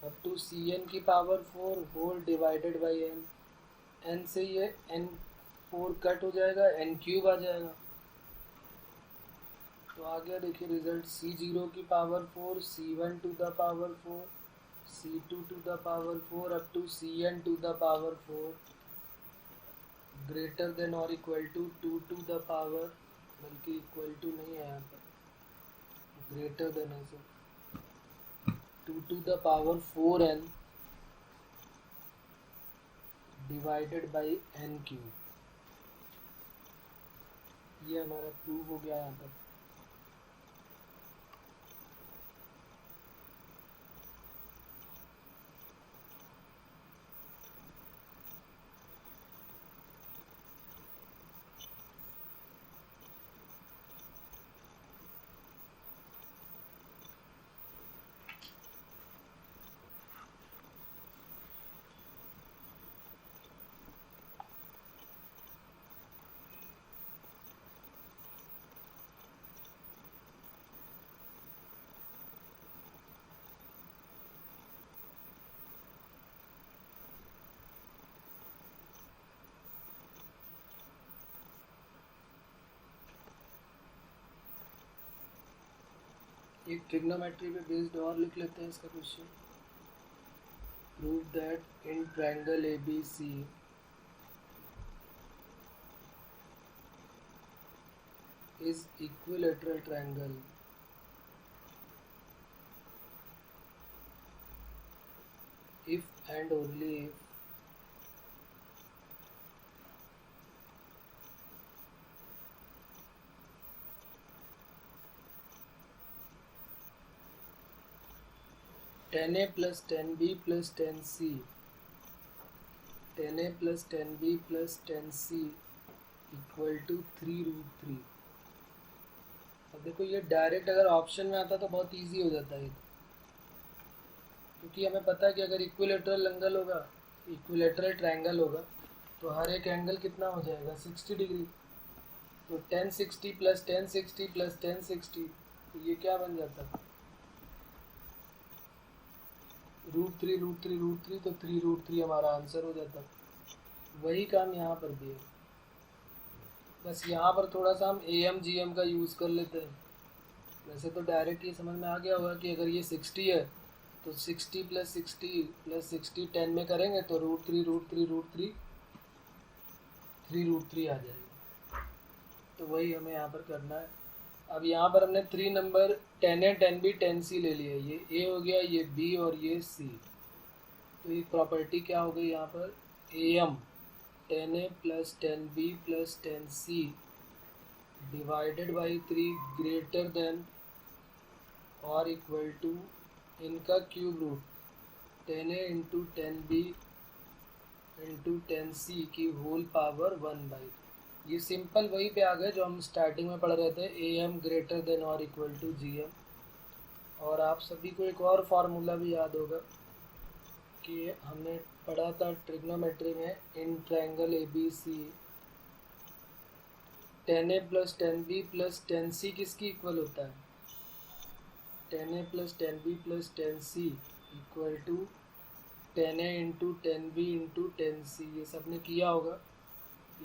अप टू Cn की power 4 whole divided by n। n से ये n4 कट हो जाएगा, n³ आ जाएगा। तो आ गया देखिए रिजल्ट, C0 की power 4, C1 to the power 4, C2 to the power 4 up to Cn to the power 4 greater than और equal to 2 to the power, बल्कि इक्वल टू नहीं है यहाँ पर, ग्रेटर देन है sir, 2 to the power 4n divided by n³। ये हमारा prove हो गया यहाँ पर। एक ट्रिग्नोमेट्री पे बेस्ड और लिख लेते हैं इसका question. Prove that in triangle ABC is equilateral triangle if and only if tan A plus tan B plus tan C, tan A plus tan B plus tan C equal to 3√3। अब देखो ये direct अगर option में आता तो बहुत easy हो जाता है, क्योंकि हमें पता है कि अगर इक्विलेटरल एंगल होगा, इक्विलेटरल ट्रायंगल होगा, तो हर एक एंगल कितना हो जाएगा 60 डिग्री। तो 1060 प्लस 1060 प्लस 1060, तो ये क्या बन जाता है √3 तो 3√3 हमारा आंसर हो जाता। वही काम यहाँ पर भी है, बस यहाँ पर थोड़ा सा हम AM/GM का यूज़ कर लेते हैं। वैसे तो डायरेक्ट ये समझ में आ गया होगा कि अगर ये 60 है तो 60 प्लस 60 प्लस 60 10 में करेंगे तो √3 3√3 आ जाएगा। तो वही हमें यहाँ पर करना है। अब यहाँ पर हमने 3 नंबर 10A 10B 10C ले लिया, ये A हो गया, ये B और ये C। तो ये प्रॉपर्टी क्या हो गई यहाँ पर AM 10A plus 10B plus 10C divided by 3 greater than और इक्वल टू इनका cube root 10A into 10B into 10C की होल पावर 1/। ये सिंपल वही पे आ गए जो हम स्टार्टिंग में पढ़ रहे थे, AM ग्रेटर देन और इक्वल टू GM। और आप सभी को एक और फार्मूला भी याद होगा कि हमने पढ़ा था ट्रिग्नोमेट्री में, in triangle ABC tan A plus tan B plus tan C किसकी इक्वल होता है, tan A plus tan B plus tan C equal to tan A into tan B into tan C। ये सब ने किया होगा,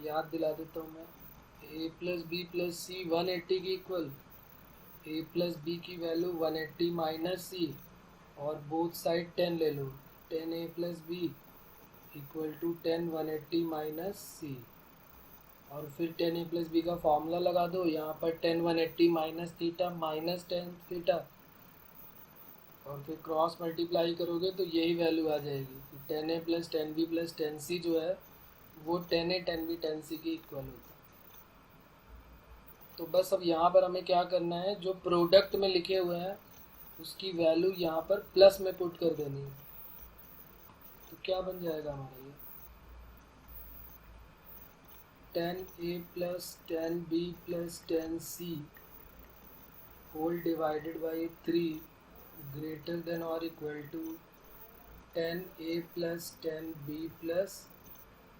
याद दिला देता हूँ मैं। A plus B plus C 180 की इक्वल, A प्लस B की वैल्यू 180 माइनस C और बोथ साइड 10 ले लो, tan A plus B equal to 10 180 minus C। और फिर टेन ए प्लस बी का फॉर्मूला लगा दो। यहाँ पर tan 180 minus theta minus tan theta, और फिर क्रॉस मल्टीप्लाई करोगे तो यही वैल्यू आ जाएगी। टेन ए plus ten b plus ten c जो है वो ten a ten b ten c के इक्वल होता है। तो बस अब यहाँ पर हमें क्या करना है, जो प्रोडक्ट में लिखे हुए हैं उसकी वैल्यू यहाँ पर प्लस में पुट कर देनी है। तो क्या बन जाएगा हमारा ये, ten A plus ten b plus ten c whole divided by 3 greater than और equal to ten A plus ten b plus,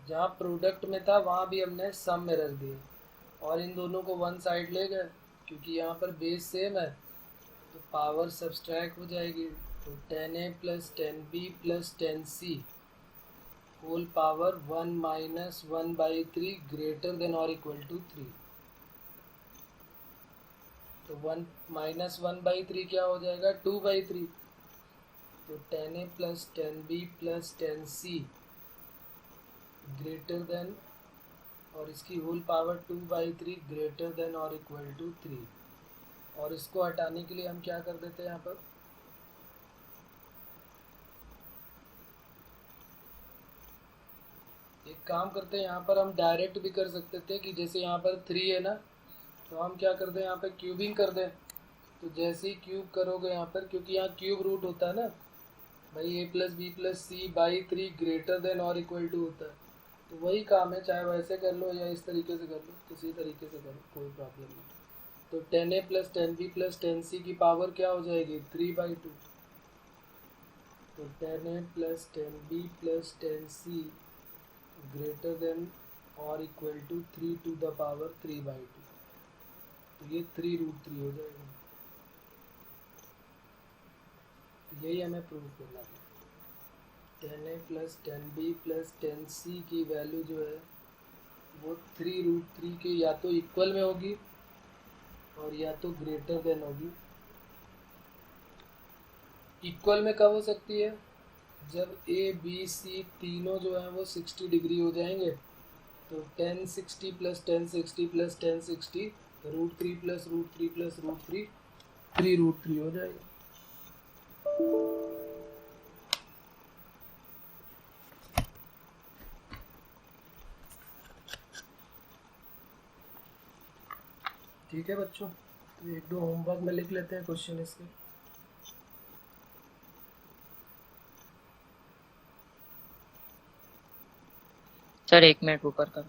जहाँ प्रोडक्ट में था वहाँ भी हमने सम में रख दिया और इन दोनों को वन साइड ले गए क्योंकि यहाँ पर बेस सेम है तो पावर सब्सट्रैक्ट हो जाएगी। तो टेन ए plus ten b plus ten c whole power 1 minus 1/3 greater than और इक्वल टू 3। तो 1 माइनस 1/3 क्या हो जाएगा, 2/3। तो टेन ए plus ten b plus ten c greater than, और इसकी होल पावर 2/3 ग्रेटर देन और इक्वल टू 3। और इसको हटाने के लिए हम क्या कर देते हैं, यहाँ पर एक काम करते हैं, यहाँ पर हम डायरेक्ट भी कर सकते थे कि जैसे यहाँ पर 3 है ना, तो हम क्या कर दें, यहाँ पर क्यूबिंग कर दें। तो जैसे ही क्यूब करोगे यहाँ पर, क्योंकि यहाँ क्यूब रूट होता है ना भाई, a plus B plus c by 3 greater than और इक्वल टू होता है। तो वही काम है, चाहे वैसे कर लो या इस तरीके से कर लो, किसी तरीके से करो कोई प्रॉब्लम नहीं। तो टेन ए plus ten b plus ten c की पावर क्या हो जाएगी, 3/2। तो टेन ए plus ten b plus ten c greater than और equal to 3 to the power 3/2। तो ये 3√3 हो जाएगा। तो यही हमें प्रूव करना है। टेन ए plus ten b plus ten c की वैल्यू जो है वो 3√3 के या तो इक्वल में होगी और या तो ग्रेटर देन होगी। इक्वल में कब हो सकती है, जब ए बी सी तीनों जो है वो 60 डिग्री हो जाएंगे। तो 1060 प्लस 1060 प्लस 1060 √3 प्लस √3 प्लस √3 3√3 हो जाएगा। ठीक है बच्चों, तो एक दो होमवर्क में लिख लेते हैं क्वेश्चन इसके। सर 1 मिनट ऊपर कर।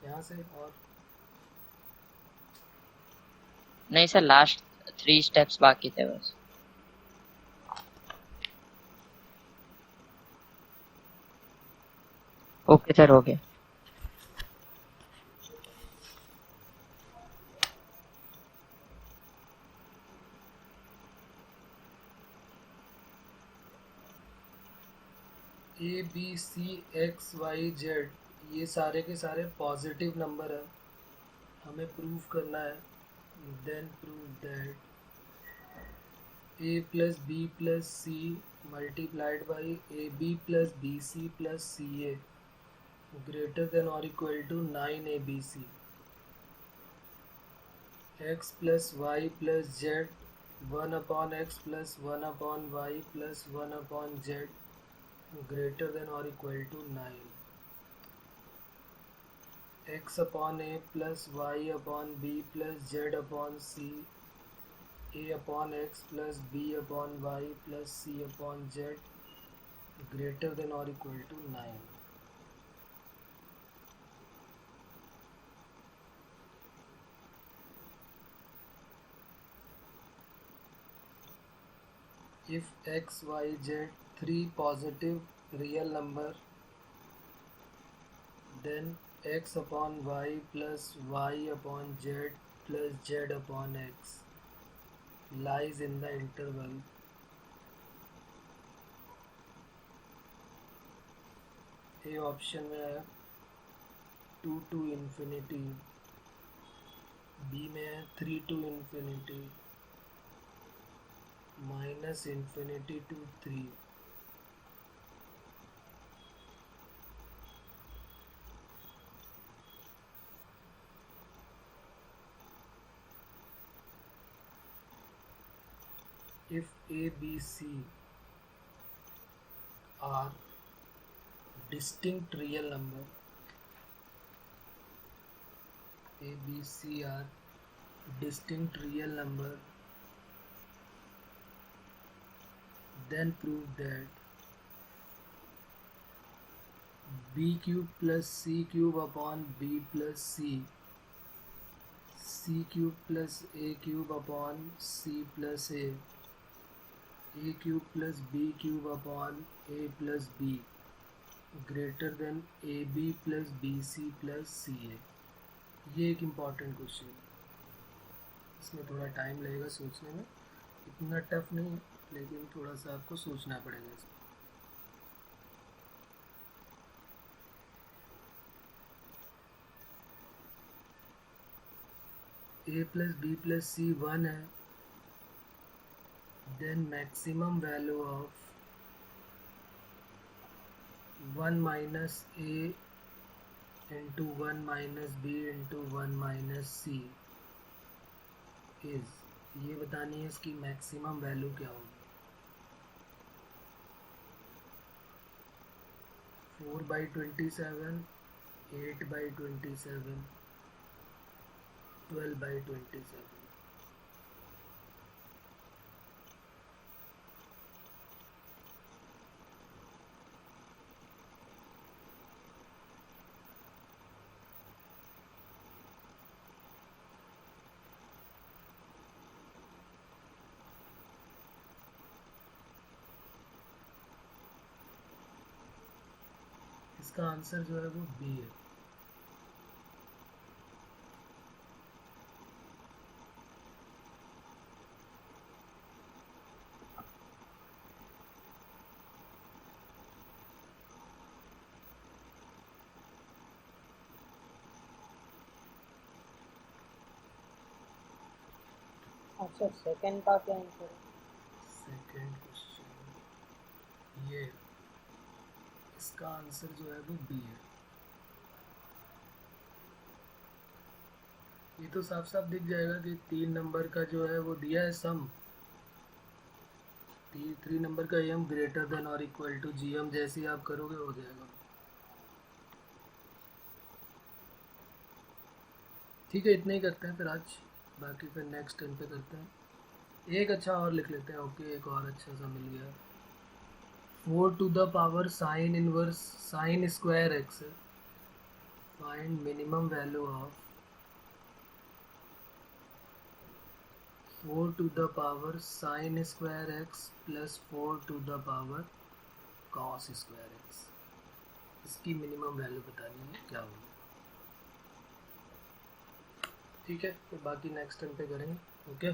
यहाँ से और नहीं सर, लास्ट 3 स्टेप्स बाकी थे बस। ओके सर, हो गया। A B C X Y Z ये सारे के सारे पॉजिटिव नंबर है, हमें प्रूव करना है। Then prove that a plus B plus c multiplied by a b plus b c plus c a greater than और equal to 9abc। X plus Y plus z 1/x plus 1/y plus 1/z greater than और equal to 9। x upon a plus y upon b plus z upon c a upon x plus b upon Y plus c upon z greater than और equal to 9। If x, y, z 3 positive real number, then x upon y plus y upon z plus z upon x lies in the interval A option में है 2 to infinity, B में है 3 to infinity, -infinity to 3, if a b c are distinct real number, a b c are distinct real number, then prove that b cube plus c cube upon b plus c cube plus a cube upon c plus a cube plus b cube upon a plus b greater than ab plus bc plus ca। ये एक important question है, इसमें थोड़ा time लगेगा सोचने में, इतना tough नहीं है लेकिन थोड़ा सा आपको सोचना पड़ेगा इसमें। a plus B plus C 1 है, then maximum value of 1 minus a into 1 minus B into 1 minus C is, ये बतानी है इसकी मैक्सिमम वैल्यू क्या होगी। 4/27, 8/27, 12/27। इसका आंसर जो है वो बी है। अच्छा, सेकंड का क्या आंसर है? सेकंड क्वेश्चन ये, इसका आंसर जो है वो बी है। ये तो साफ साफ दिख जाएगा कि 3 नंबर का जो है वो दिया है सम, 3 नंबर का एम ग्रेटर देन और इक्वल टू जी एम, जैसे ही आप करोगे हो जाएगा। ठीक है, इतना ही करते हैं फिर आज, बाकी फिर नेक्स्ट टाइम पे करते हैं। एक अच्छा और लिख लेते हैं, ओके एक और अच्छा सा मिल गया। 4 to the power sin inverse sin square x, find minimum value of 4 to the power sin square x plus 4 to the power cos square x, इसकी मिनिमम वैल्यू बतानी है क्या होगी। ठीक है, फिर बाकी नेक्स्ट टाइम पे करेंगे। ओके।